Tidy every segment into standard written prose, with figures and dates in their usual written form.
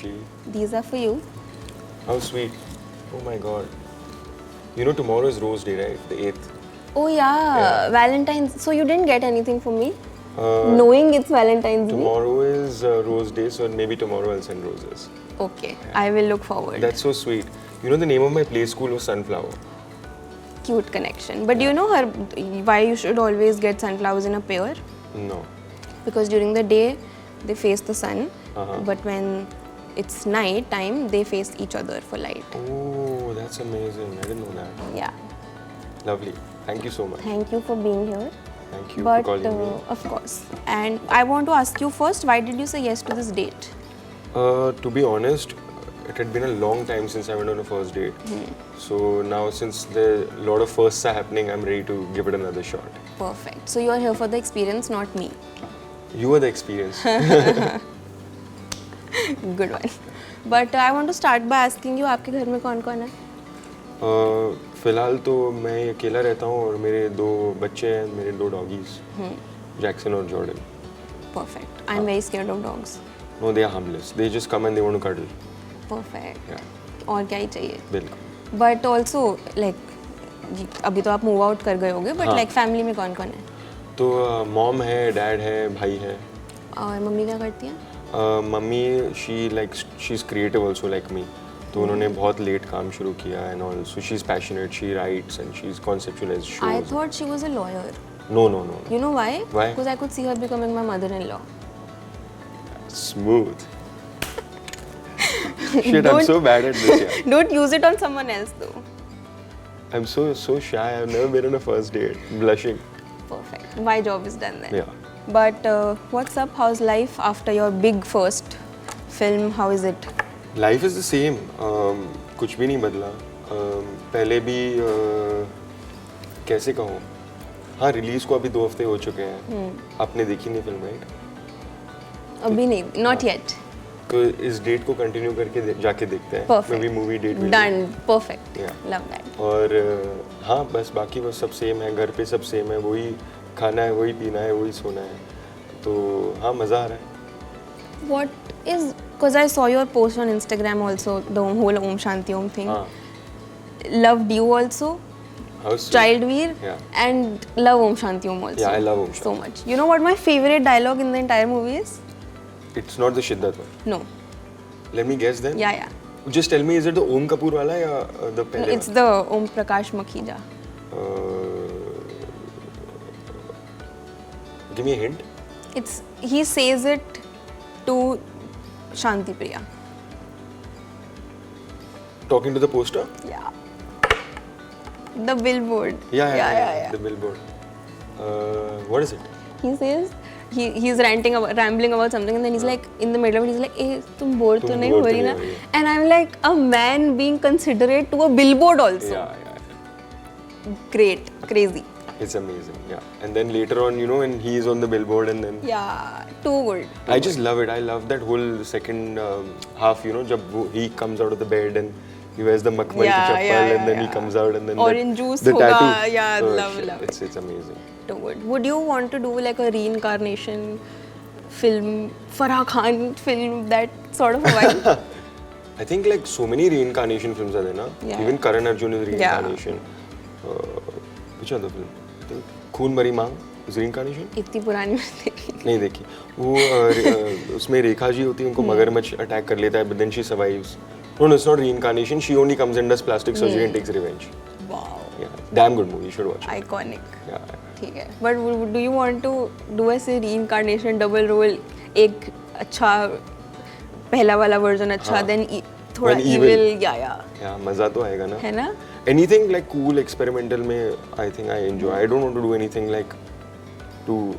Rishi. These are for you. How sweet. Oh my god. You know tomorrow is Rose Day, right? The 8th. Oh yeah, Yeah. Valentine's. So you didn't get anything for me? Uh, Knowing it's Valentine's Day? Tomorrow is Rose Day, so maybe tomorrow I'll send roses. Okay, I will look forward. That's so sweet. You know the name of my play school was Sunflower. Cute connection. But do you know her why you should always get sunflowers in a pair? No. Because during the day they face the sun, Uh-huh. but when it's night time they face each other for light. Oh, that's amazing. I didn't know that. Yeah. Lovely. Thank you so much. Thank you for being here. Thank you But for calling me. of course. And I want to ask you first, why did you say yes to this date? To be honest, it had been a long time since I went on a first date. So now, since a lot of firsts are happening, I'm ready to give it another shot. Perfect. So you are here for the experience, not me. You are the experience. Good one. But I want to start by asking you, आपके घर में कौन-कौन है? फिलहाल तो मैं अकेला रहता हूँ और मेरे 2 बच्चे हैं, मेरे 2 डॉगीज, जैक्सन और Jordan. Perfect. I'm very scared of dogs. No, they are harmless. They just come and they want to cuddle. Perfect. Yeah, और क्या ही चाहिए? बिल्कुल. But also like अभी तो आप मूव आउट कर गए होगे, but हाँ. like फैमिली में कौन-कौन है? तो मॉम है, डैड है, भाई है. और मम्मी क्या करती हैं? Mummy she is creative also like me. तो उन्होंने बहुत लेट काम शुरू किया and all. So she is passionate, she writes and she is conceptualise I shows. thought she was a lawyer. No. You know why? Why? Because I could see her becoming my mother-in-law. Smooth. Shit, I'm so bad at this. Yeah. Don't use it on someone else though. I'm so shy. I've never been on a first date. Blushing. Perfect. My job is done then. Yeah. But what's up? How's life after your big first film? How is it? Life is the same. कुछ भी नहीं बदला. पहले भी कैसे कहूँ. हाँ, release को अभी 2 हफ्ते हो चुके हैं. आपने देखी नहीं फिल्म, राइट? अभी नहीं. Not yet. तो इस डेट को कंटिन्यू करके जाके देखते हैं. Perfect. मैं भी मूवी डेट भी Done. Perfect. Yeah. Love that. और हाँ, बस बाकी बस सब सेम है. घर पे सब सेम है. वही खाना है, वही पीना है, वही सोना है. तो हाँ, मज़ा आ रहा है. What is? Because I saw your post on Instagram also, the whole Om Shanti Om thing. हाँ. Loved you also. How sweet. Childweer. Yeah. And love Om Shanti Om also. Yeah, I love Om so Shanti. much. You know what my favorite dialogue in the entire movie is? It's not the Shiddat one. No. Let me guess then. Yeah. Just tell me, is it the Om Kapoor wala या the पहले It's the Om Prakash Makhija. Give me a hint. It's he says it to Shanti Priya. Talking to the poster? Yeah. The billboard. Yeah. The billboard. What is it? He says he's rambling about something, and then he's like in the middle of it, he's like, "Eh, तुम bore तो नहीं हो रही ना?" And I'm like, a man being considerate to a billboard also. Yeah. Great, crazy. It's amazing. Yeah. And then later on, you know, when he is on the billboard and then. Yeah, too good. I just love it. I love that whole second half. You know, जब he comes out of the bed and he wears the makmali chappal and then he comes out and then Orange juice the hoga. tattoo. Yeah, Oh, love shit. it. It's amazing. Too good. Would you want to do like a reincarnation film, Farah Khan film, that sort of a vibe? I think like so many reincarnation films are there, na? Yeah. Even Karan Arjun is reincarnation. Which other film? I think Khoon Bari Maang is reincarnation. इतनी पुरानी मैंने देखी नहीं देखी. वो उसमें रेखा जी होती है, उनको मगरमच्छ अटैक कर लेता है, but then she survives. No, it's not reincarnation. She only comes and does plastic surgery and takes revenge. Wow. Yeah, damn good movie. You should watch it. Iconic. Yeah. ठीक है. But do you want to do ऐसे reincarnation double role, एक अच्छा पहला वाला version अच्छा, then थोड़ा When evil, yeah. Yeah, मजा तो आएगा ना. है ना? Anything like cool, experimental में I think I enjoy. I don't want to do anything like too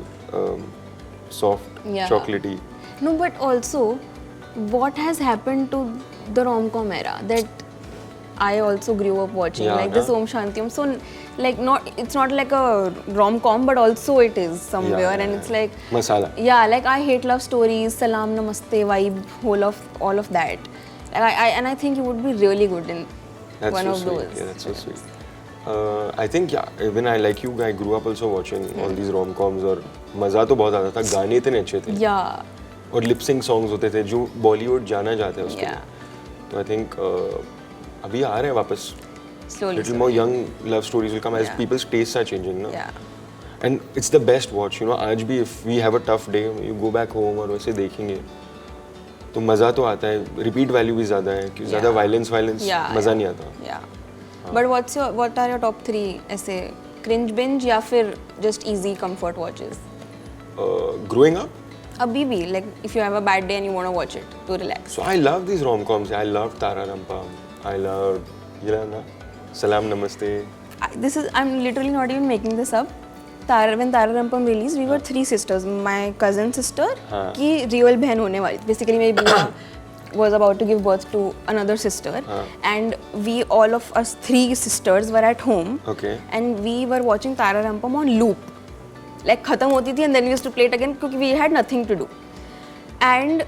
soft, chocolatey. No, but also, what has happened to the rom-com era that I also grew up watching, Yeah, like this na? Om Shanti Om. So, like, it's not like a rom-com, but also it is somewhere, Yeah, and it's like masala. Yeah, like I hate love stories, Salam Namaste vibe, all of that. And I think you would be really good in That's one so of sweet. those. Yeah, that's so sweet. I think even I like you, I grew up also watching all these rom-coms और मज़ा तो बहुत आता था. गाने इतने अच्छे थे. Yeah. और लिप सिंक सॉन्ग्स होते थे जो बॉलीवुड जाना चाहते हैं उसके Yeah. लिए. तो आई थिंक अभी आ रहे हैं वापस. Slowly. Little more young love stories will come as Yeah. people's tastes are changing, no? Yeah. And it's the best watch, you know. आज भी if we have a tough day, you go back home और वैसे देखेंगे तो मज़ा तो आता है. रिपीट वैल्यू भी ज़्यादा है कि ज़्यादा वायलेंस Yeah, मज़ा yeah. नहीं आता. Yeah. But what are your top 3 ऐसे cringe binge या फिर just easy comfort watches? Growing up, अभी भी like if you have a bad day and you want to watch it to relax. so I love these rom-coms. I love Tara Rampam. I love, you know, Salam Namaste. I'm literally not even making this up. When Tara Rampam released, we were 3 sisters. My cousin sister हाँ. की real बहन होने वाली थी. Basically मेरी बुआ was about to give birth to another sister, हाँ. and we all of us 3 sisters were at home, Okay. and we were watching Tara Rampam on loop. Like खत्म होती थी and then we used to play it again क्योंकि we had nothing to do. And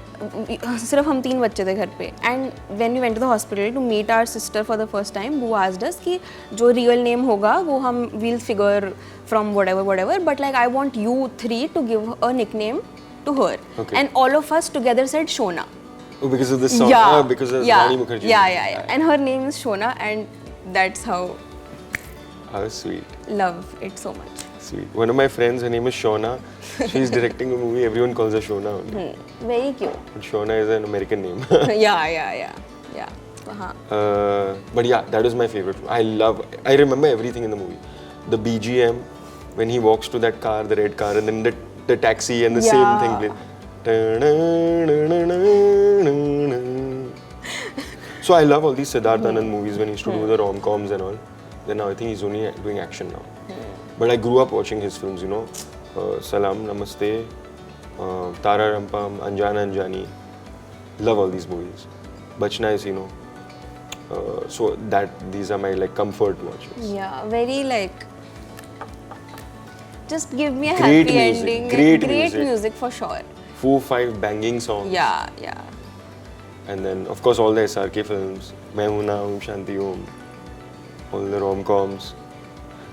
सिर्फ हम 3 बच्चे थे घर पे. And when we went to the hospital to meet our sister for the first time, who asked us कि जो real name होगा वो हम we'll figure from whatever. But like I want you 3 to give a nickname to her. Okay. And all of us together said Shona. Oh, because of the song. Yeah. Oh, because of yeah. Rani Mukherjee. Yeah. And her name is Shona, and that's how How sweet. love it so much. Sweet. One of my friends, her name is Shona. She's directing a movie. Everyone calls her Shona only. Very cute. But Shona is an American name. yeah. So, हाँ. But yeah, that was my favorite. I remember everything in the movie. The BGM, when he walks to that car, the red car, and then the taxi and the same thing plays. So I love all these Siddharth Anand movies when he used to do the rom-coms and all. Then now I think he's only doing action now. But I grew up watching his films, you know. Salam, Namaste, Tara Rampam, Anjana Anjani. Love all these movies. Bachna is, you know. So these are my like comfort watches. Yeah, very like. Just give me a Great happy music, ending. great Great music. music for sure. 4-5 banging songs. Yeah. And then of course all the SRK films. Main Hoon Na, Om Shanti Om. All the rom-coms.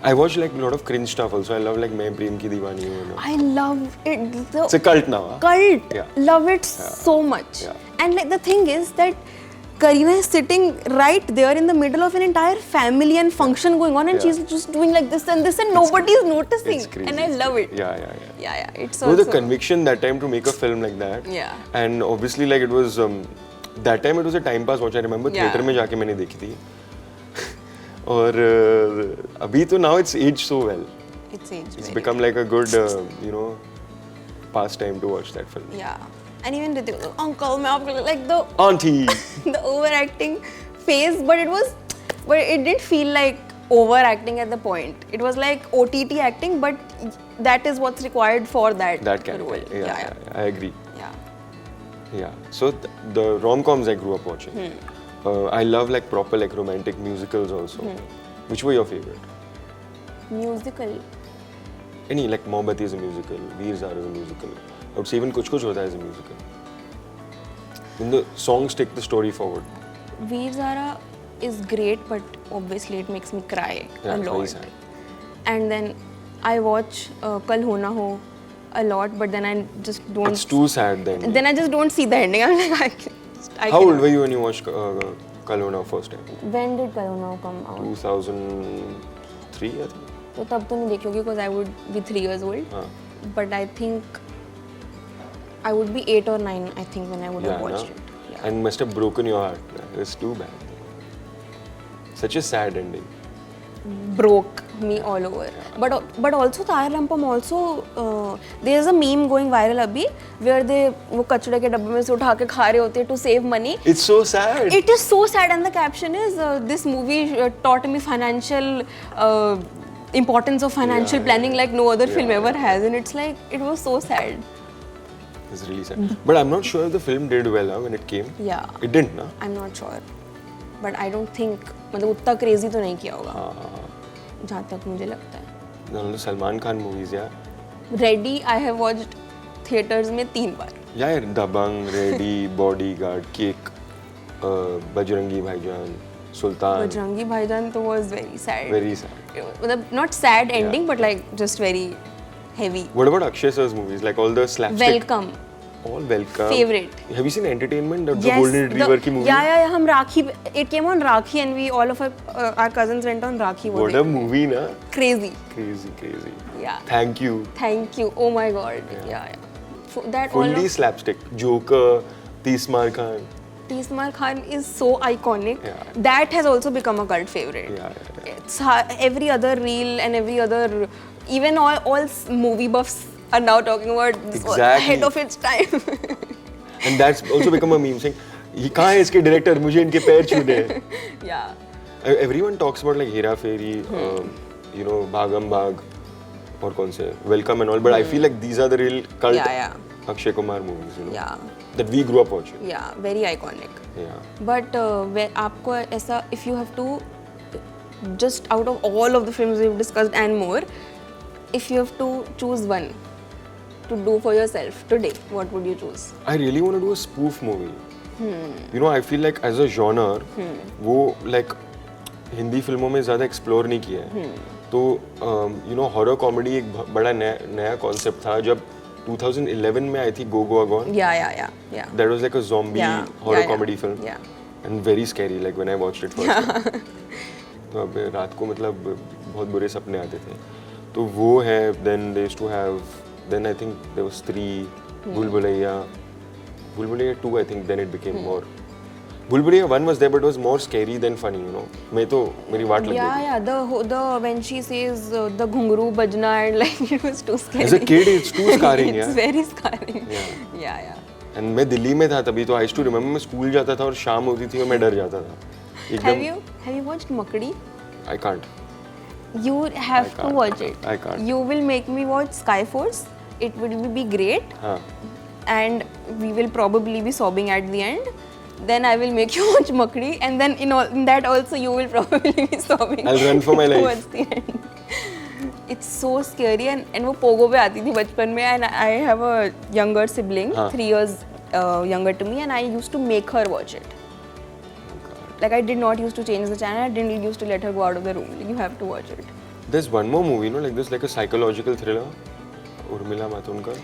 I watch like a lot of cringe stuff also. I love like Main Prem Ki Deewani Hu. You know. I love it. It's a cult now. Huh? Cult. Yeah. Love it so much. Yeah. And like the thing is that Kareena is sitting right there in the middle of an entire family and function going on, and she's just doing like this and this, and nobody is noticing. It's crazy. And I love it. Yeah. Yeah. It's So so. the conviction that time to make a film like that. Yeah. And obviously like it was that time it was a time pass watch. I remember Yeah. theater में जाके मैंने देखी थी. और अभी तो now it's aged so well. It's aged. It's very become like a good you know pastime to watch that film. well. Yeah. And even Ritik, uncle, मैं आपको like the Auntie. the overacting phase, but it didn't feel like overacting at the point. It was like OTT acting, but that is what's required for that That role. character. Yeah, I agree. Yeah. So the rom-coms I grew up watching. I love like proper like romantic musicals also. Which were your favorite? Musical. Any like Mohabbat is a musical, Veer Zara is a musical. I would say even Kuch Kuch Hota is a musical. When the songs take the story forward. Veer Zara is great, but obviously it makes me cry Yeah, a it's lot. very sad. And then I watch Kal Ho Na Ho a lot, but then I just don't. It's too sad then. Then I just don't see the ending. I'm like, I How old cannot. were you when you watched Kal Ho Na first time? When did Kal Ho Na Ho come out? 2003 I think. तो तब तो नहीं देखी होगी because I would be 3 years old. हाँ. But I think I would be 8 or 9. I think when I would have watched it. Yeah. And must have broken your heart. It's too bad. Such a sad ending. Broke me all over. But also Tara Rampam also there's a meme going viral अभी where they वो कचड़े के डब्बे में से उठा के खा रहे होते हैं to save money. It's so sad. It is so sad, and the caption is this movie taught me financial importance of financial planning like no other film ever has, and it's like it was so sad. It's really sad. But I'm not sure if the film did well when it came. Yeah. It didn't, na? I'm not sure, but I don't think मतलब उतना crazy तो नहीं किया होगा जहाँ तक मुझे लगता है. The Salman Khan movies, yeah. Ready I have watched theaters में 3 बार. Yeah, Dabang, Ready, Bodyguard, Kick, Bajrangi Bhaijaan, Sultan. Bajrangi Bhaijaan तो was very sad. Very sad. मतलब not sad ending, but like just very heavy. What about Akshay sir's movies? Like all the slapstick. Welcome. all welcome. Favorite. Have you seen Entertainment? The Yes, Golden Retriever की movie? Yeah. हम राखी. It came on Rakhi and we all of our cousins went on Rakhi. What a movie, na? Crazy. Crazy. Yeah. Thank you. Oh my god. Yeah. That all Fully of slapstick. Joker, Tismar Khan. Tismar Khan is so iconic. Yeah. That has also become a cult favorite. Yeah. It's every other reel and every other, even all movie buffs are now talking about this was Exactly. ahead of its time. And that's also become a meme saying, ये कहाँ है इसके director? मुझे इनके पैर छूने हैं. Yeah. Everyone talks about like Hera Fairy, you know, Bhagam Bhag, और कौन से Welcome and all, but I feel like these are the real cult Yeah. Akshay Kumar movies, you know, Yeah. that we grew up watching. Yeah. Very iconic. Yeah. But आपको ऐसा, if you have to, just out of all of the films we've discussed and more, if you have to choose one to do for yourself today, what would you choose? I really want to do a spoof movie. You know, I feel like as a genre, वो like Hindi फिल्मों में ज़्यादा explore नहीं किया है. तो you know, horror comedy एक बड़ा नया कॉन्सेप्ट था जब 2011 में आई थी Go Goa Gone. Yeah. That was like a zombie horror comedy film. Yeah. And very scary, like when I watched it first time. तो अब रात को मतलब बहुत बुरे सपने आते थे. तो वो है. Then they used to have. Then I think there was 3. Bhul Bhulaiya 2, I think. Then it became more. Bhul Bhulaiya 1 was there, but it was more scary than funny. You know. मैं तो मेरी वाट लग गई. Yeah. The when she says the घुंघरू बजना and like it was too scary. As a kid, it's too scarring. It's yeah. very scarring. Yeah. And मैं दिल्ली में था तभी तो I used to remember मैं स्कूल जाता था और शाम होती थी और मैं डर जाता था. Have you watched Makdi? I can't. You have to watch it. I can't. You will make me watch Skyforce. It will be great. हाँ. And we will probably be sobbing at the end. Then I will make you watch Makdi, and then in that also you will probably be sobbing. I'll run for my life. Towards the end. It's so scary, and वो Pogo पे आती थी बचपन में, and I have a younger sibling, 3 years younger to me, and I used to make her watch it. Like I did not used to change the channel. I didn't used to let her go out of the room. Like, you have to watch it. There's one more movie, no, like this, like a psychological thriller. Urmila Matondkar.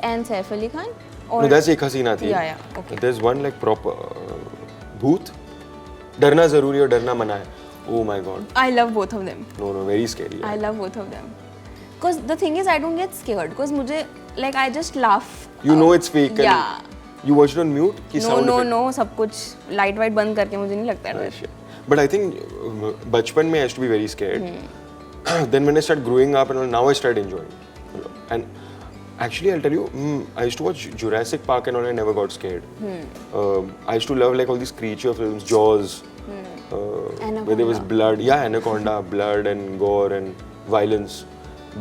And Saif Ali Khan. Or No, that's Ek Hasina thi. Yeah. Okay. There's one like proper Bhoot. डरना जरूरी और डरना मना है. Oh my god. I love both of them. No, very scary. I love both of them. Because the thing is, I don't get scared. Because मुझे like I just laugh. You know it's fake. Yeah. You watch it on mute? कि sound effect? No. सब कुछ light white बंद करके मुझे नहीं लगता है डर. But I think बचपन में I used to be very scared. Then when I started growing up and all, now I started enjoying. And actually, I'll tell you, I used to watch Jurassic Park and all. I never got scared. I used to love like all these creature films, Jaws, where there was blood. Yeah, Anaconda, blood and gore and violence.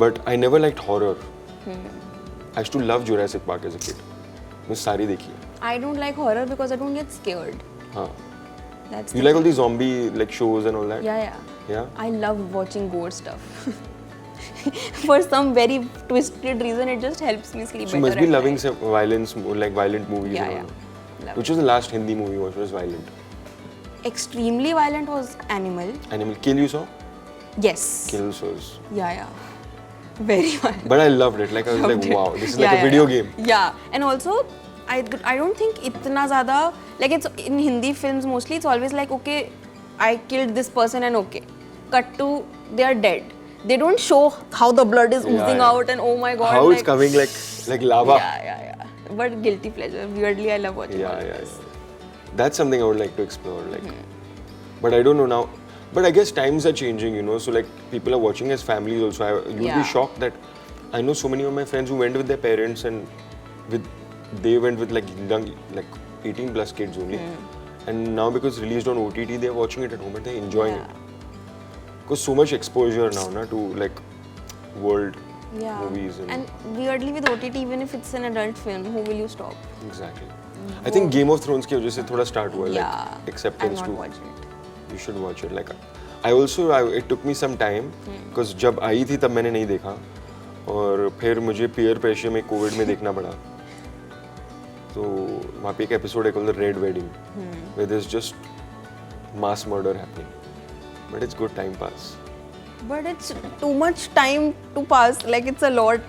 But I never liked horror. I used to love Jurassic Park as a kid. मैं सारी देखी है. I don't like horror because I don't get scared. हाँ. That's You like all these zombie like shows and all that? Yeah. Yeah. I love watching gore stuff. For some very twisted reason, it just helps me sleep So you better. must be at loving night. some violence, like violent movies. Yeah. And all. Love Which was the last Hindi movie you watched was violent? Extremely violent was Animal. Animal Kill you saw? Yes. Kills was. Yeah. Very violent. But I loved it. Like I was Loved like, it. wow, this is like a video game. Yeah, and also I don't think इतना ज़्यादा like it's in Hindi films mostly it's always like okay I killed this person and okay cut to they are dead. They don't show how the blood is oozing out and oh my god. How like, it's coming like lava. Yeah. But guilty pleasure. Weirdly, I love watching all Yeah. this. That's something I would like to explore. Like, but I don't know now. But I guess times are changing, you know. So like people are watching as families also. You'll be shocked that I know so many of my friends who went with their parents and they went with like young, like 18 plus kids only. And now because released on OTT, they're watching it at home and they're enjoying it. Because so much exposure now, na, to like world movies. And weirdly with OTT, even if it's an adult film, who will you stop? Exactly. I think Game of Thrones की वजह से थोड़ा start हुआ like acceptance I've to. not watched it. You should watch it. Like it took me some time because जब आई थी तब मैंने नहीं देखा और फिर मुझे peer pressure में कोविड में देखना पड़ा. तो वहाँ पे एक एपिसोड है called The Red Wedding where there's just mass murder happening. But it's good time pass. But it's too much time to pass. Like it's a lot.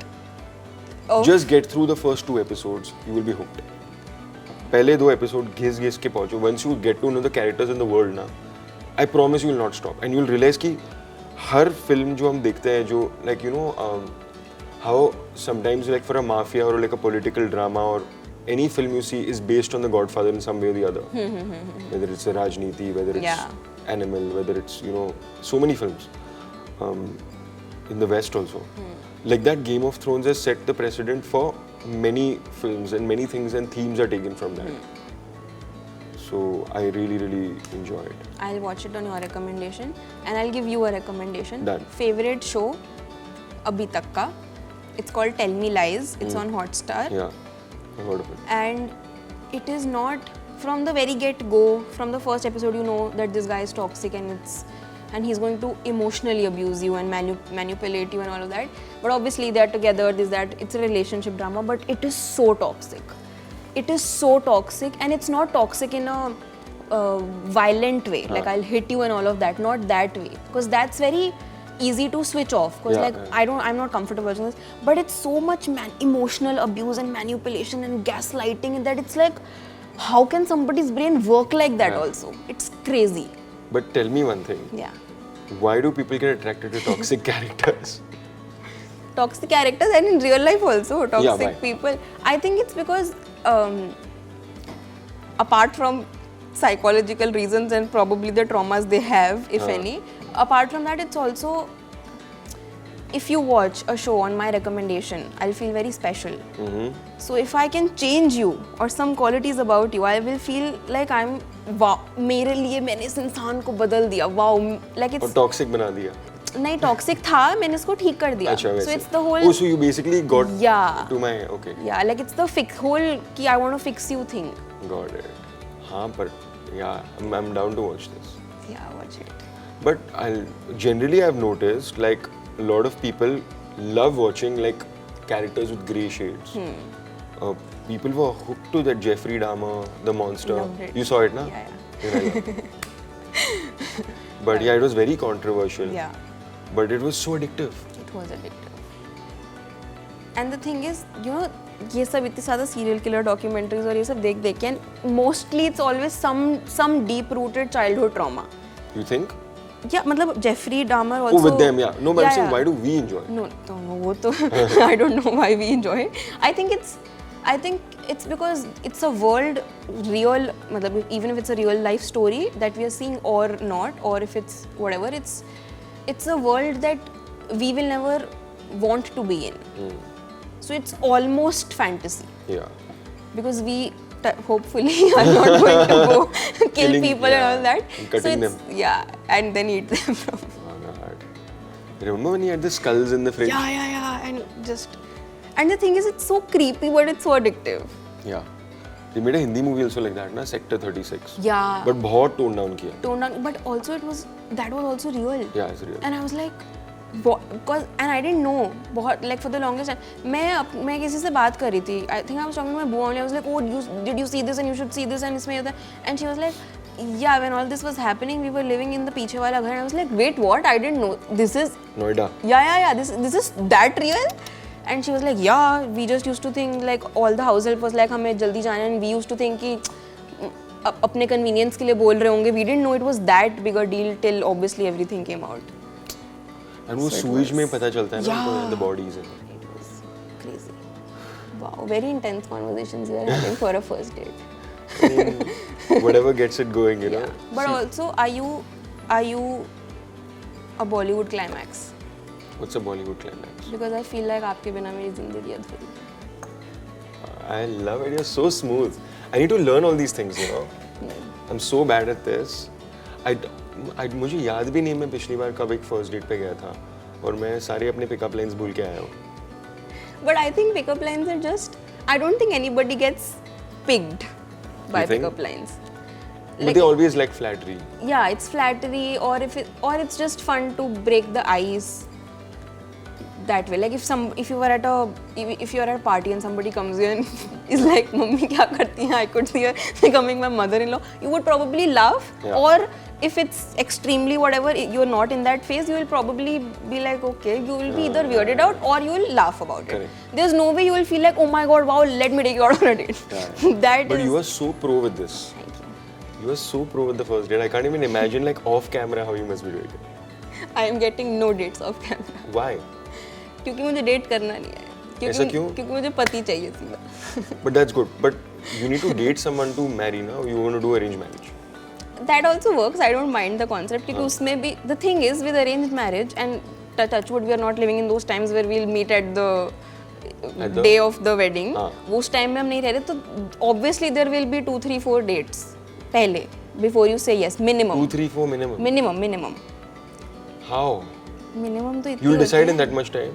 Just get through the first 2 episodes, you will be hooked. पहले 2 episode घिस के पहुंचो. Once you get to know the characters in the world ना, I promise you will not stop, and you will realize कि हर film जो हम देखते हैं जो like you know how sometimes like for a mafia or like a political drama or any film you see is based on The Godfather in some way or the other. Whether it's a Rajniti, whether it's Animal, whether it's you know so many films in the West also. Like that, Game of Thrones has set the precedent for many films and many things and themes are taken from that. So I really enjoy it. I'll watch it on your recommendation and I'll give you a recommendation. Done. Favorite show abhi tak ka. It's called Tell Me Lies. It's on Hotstar. Yeah, I've heard of it. And it is not from the very get-go, from the first episode you know that this guy is toxic and he's going to emotionally abuse you and manipulate you and all of that. But obviously they're together, it's a relationship drama, but it is so toxic. It is so toxic, and it's not toxic in a violent way, like I'll hit you and all of that, not that way, because that's very easy to switch off, because I'm not comfortable with this, but it's so much emotional abuse and manipulation and gaslighting that it's like, how can somebody's brain work like that also? It's crazy. But tell me one thing. Yeah. Why do people get attracted to toxic characters? Toxic characters, and in real life also, toxic why? people. I think it's because apart from psychological reasons and probably the traumas they have, if any, apart from that, it's also, if you watch a show on my recommendation, I'll feel very special. So if I can change you or some qualities about you, I will feel like I'm, wow, मेरे लिए मैंने इस इंसान को बदल दिया, wow, like it's. और toxic बना दिया. नहीं, toxic था, मैंने इसको ठीक कर दिया. अच्छा, So it's the whole. Oh, so you basically got to my okay. Yeah, like it's the whole कि I want to fix you thing. Got it. हाँ, but yeah, I'm down to watch this. Yeah, watch it. But I've noticed like a lot of people love watching like characters with grey shades. People were hooked to that Jeffrey Dahmer, the monster. Loved it. You saw it, na? Yeah. But yeah, it was very controversial. Yeah. But it was so addictive. It was addictive. And the thing is, you know, ये सब इतने ज़्यादा serial killer documentaries और ये सब देख के, and mostly it's always some deep rooted childhood trauma. You think? Yeah, मतलब Jeffrey Dahmer also. Oh, with them, yeah. No, but I'm saying, why do we enjoy? No, वो तो I don't know why we enjoy it. I think it's because it's a world real, मतलब even if it's a real life story that we are seeing or not, or if it's whatever, it's a world that we will never want to be in. So it's almost fantasy. Yeah. Because we hopefully are not going to go kill Killing, people and all that. And cutting them. Yeah, and then eat them from. Oh God. Remember when you had the skulls in the fridge? Yeah, and the thing is, it's so creepy, but it's so addictive. Yeah. They made a Hindi movie also like that, na? Sector 36. Yeah. But बहुत toned down किया. Toned down, but also that was also real. Yeah, it's real. And I was like, and I didn't know, like for the longest time, मैं किसी से बात कर रही थी. I think I was talking to my boo only. I was like, oh, did you see this and you should see this and इसमें होता. And she was like, yeah, when all this was happening, we were living in the पीछे वाला घर. And I was like, wait, what? I didn't know. This is Noida. Yeah. This is that real? And she was like, yeah, we just used to think like all the house help was like हमें जल्दी जाना, and we used to think कि अपने convenience के लिए बोल रहे होंगे. We didn't know it was that big a deal till obviously everything came out. And वो sewage में पता चलता है ना, the bodies. It was crazy. Wow, very intense conversations we are having for a first date. I mean, whatever gets it going, you know. But also, are you a Bollywood climax? What's a Bollywood climax? Because I feel like आपके बिना मेरी जिंदगी अधूरी. I love it. You're so smooth. I need to learn all these things, you know. I'm so bad at this. मुझे याद भी नहीं मैं पिछली बार कब एक फर्स्ट डेट पे गया था और मैं सारे अपने पिकअप लाइंस भूल के आया हूँ. But I think pickup lines are just. I don't think anybody gets picked by pickup lines. But they always like flattery. Yeah, it's flattery, or it's just fun to break the ice. That way, like if you are at a party and somebody comes in and is like, "Mummy, kya karti hai?" I could see her becoming my mother-in-law. You would probably laugh, or if it's extremely whatever, you're not in that phase, you will probably be like, okay, you will be either weirded out or you will laugh about Correct. it. There's no way you will feel like, oh my god, wow, let me take you out on a date. That But is. you are so pro with this. Thank you. You are so pro with the first date. I can't even imagine like off camera how you must be doing it. I am getting no dates off camera. Why? क्योंकि मुझे date करना नहीं है. ऐसा क्यों? क्योंकि मुझे पति चाहिए सीधा. But that's good. But you need to date someone to marry now. You want to do arranged marriage. That also works. I don't mind the concept. क्योंकि उसमें भी the thing is with arranged marriage and touch wood, we are not living in those times where we'll meet at the day of the wedding. वो उस time में हम नहीं रह रहे, तो obviously there will be 2, 3, 4 dates पहले before you say yes, minimum. 2, 3, 4 minimum. Minimum. How? Minimum तो इतनी You'll होती decide है. in that much time.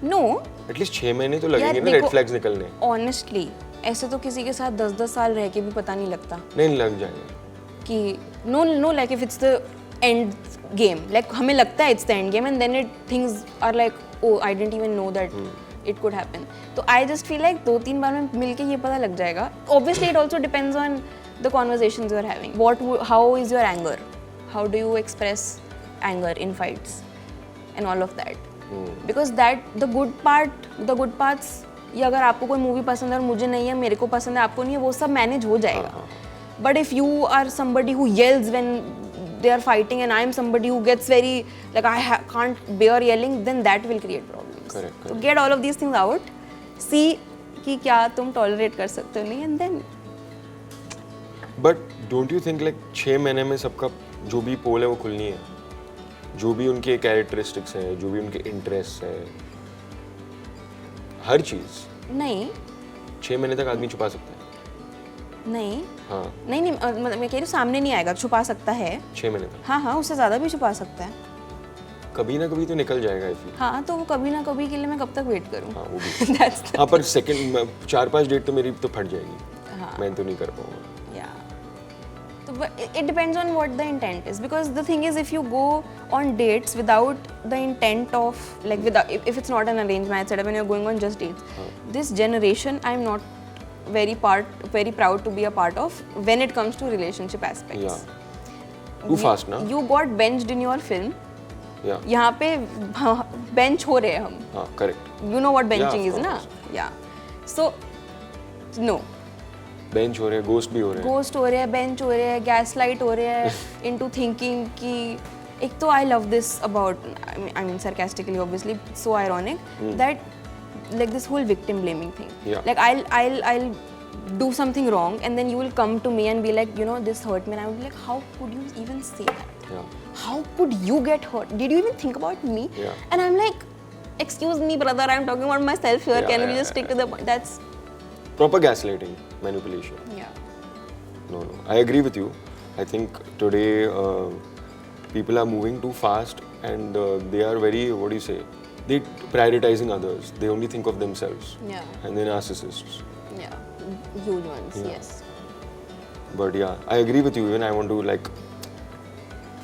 No. At least 6 महीने तो लगेंगे ना देखो, red flags निकलने. Honestly, ऐसे तो किसी के साथ 10-10 साल रह के भी पता नहीं लगता नहीं लग जाएगा. कि no like if it's the end game, like हमें लगता है it's the end game and then things are like, oh I didn't even know that it could happen. तो I just feel like 2-3 बार में मिलके ये पता लग जाएगा. Obviously it also depends on the conversations you are having. How is your anger? How do you express anger in fights and all of that? Because that the good parts, ये अगर आपको कोई मूवी पसंद है और मुझे नहीं है, मेरे को पसंद है आपको नहीं है, वो सब मैनेज हो जाएगा. But if you are somebody who yells when they are fighting and I am somebody who gets very like can't bear yelling, then that will create problems. Correct. So get all of these things out, see कि क्या तुम tolerate कर सकते हो नहीं, and then. But don't you think like 6 महीने में सबका जो भी पोल है वो खुलनी है, जो भी उनके कैरेक्टरिस्टिक्स हैं, जो भी उनके इंटरेस्ट है, हर चीज नहीं 6 महीने तक आदमी छुपा सकता है. नहीं हाँ नहीं मतलब मैं कह रही हूँ सामने नहीं आएगा, छुपा सकता है. 6 महीने तक हाँ उससे ज़्यादा भी छुपा सकता है. कभी ना कभी तो निकल जाएगा ऐसी. हाँ तो वो कभी ना कभी के लिए मैं कब तक वेट करूँ. हाँ वो भी. That's the हाँ पर सेकंड 4-5 डेट तो मेरी तो फट जाएगी. हाँ. मैं तो नहीं कर पाऊंगा. Yeah. So, but it depends on what the intent is, because the thing is, if you go on dates without the intent of like if it's not an arranged marriage setup and you're going on just dates, this generation I'm not very proud to be a part of when it comes to relationship aspects. Yeah. Too fast ना? You got benched in your film. Yeah. यहाँ पे bench हो रहे हैं हम. हाँ correct. You know what benching Yeah, is of ना? course. Yeah. So no. Bench हो रहे हैं, गोस्ट भी हो रहे हैं. गोस्ट हो रहे हैं, बेंच हो रहे हैं, गैस लाइट हो रहे हैं इनटू थिंकिंग कि एक तो I love this about I mean sarcastically obviously so ironic that like this whole victim blaming thing. Yeah. Like I'll do something wrong and then you will come to me and be like, you know, this hurt me, and I would be like, how could you even say that? Yeah. How could you get hurt? Did you even think about me? Yeah. And I'm like, excuse me brother, I'm talking about myself here. Yeah, Can we yeah, just stick to the point? That's Proper gaslighting, manipulation. yeah. No, I agree with you. I think today people are moving too fast and they are very, what do you say? They prioritizing others. They only think of themselves. Yeah. And they're narcissists. Yeah. Huge ones. Yeah. Yes. But yeah, I agree with you. Even I want to like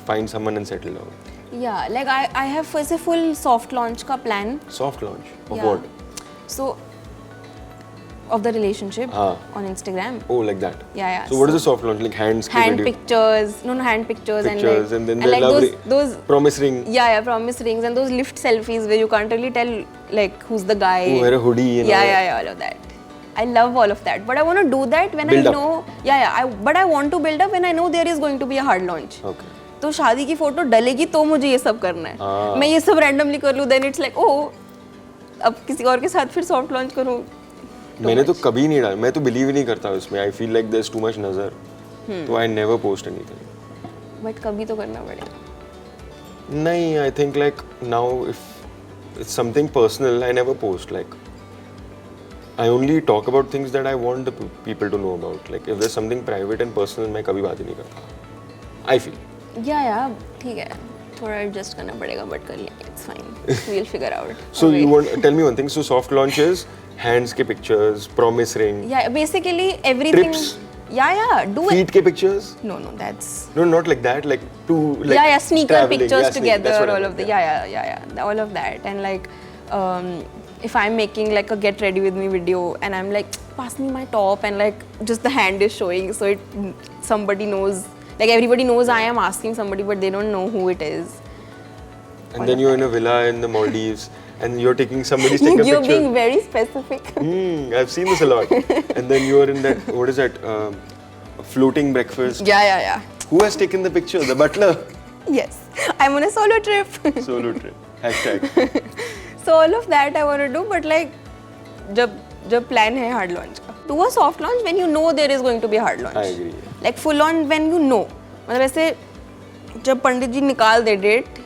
find someone and settle down. Yeah, like I have a full soft launch ka plan. Soft launch of Yeah. what? So of the relationship Ah. on Instagram. Oh, like that. Yeah. So what is the soft launch? Like hands, hand video, pictures? No, hand pictures, pictures, and then like, the love those promise ring. yeah, promise rings and those lift selfies where you can't really tell like who's the guy. Who wear a hoodie, you know. Yeah, all of that. I love all of that, but I want to do that when Build I up. know. But I want to build up when I know there is going to be a hard launch. Okay. तो शादी की photo डलेगी तो मुझे ये सब करना है. मैं ये सब रैंडमली कर लूँ, देन इट्स लाइक ओह अब किसी और के साथ फिर सॉफ्ट लॉन्च करूँ. मैंने तो कभी नहीं डाला. मैं तो बिलीव ही नहीं करता उसमें. I feel like there is too much नजर. तो I never post anything. But कभी तो करना पड़ेगा. नहीं, I think like now if it's something personal I never post. Like I only talk about things that I want the people to know about. Like if there's something private and personal, मैं कभी बात ही नहीं करता. I feel. या ठीक है, थोड़ा adjust करना पड़ेगा बट कर लेंगे. It's fine, we will figure out. So you want tell me one thing. So soft launches, hands के pictures, promise ring. या बेसिकली एवरीथिंग. Trips. या डू Feet के pictures. No, that's No, not like that. Like to like. yeah, sneaker traveling. pictures Yeah, sneak- together, that's what I all meant, of the yeah, all of that, and like if I'm making like a get ready with me video and I'm like pass me my top and like just the hand is showing so somebody knows Like everybody knows I am asking somebody, but they don't know who it is. And then you're in a villa in the Maldives, and you're taking somebody's taking a You're picture. being very specific. I've seen this a lot. And then you're in that, what is that, floating breakfast. Yeah. Who has taken the picture? The butler. Yes, I'm on a solo trip. Solo trip. Hashtag. So all of that I want to do, but like, जब plan है hard launch का, do a soft launch when you know there is going to be a hard launch. I agree. Like full on when you know. मतलब ऐसे जब पंडित जी निकाल दे date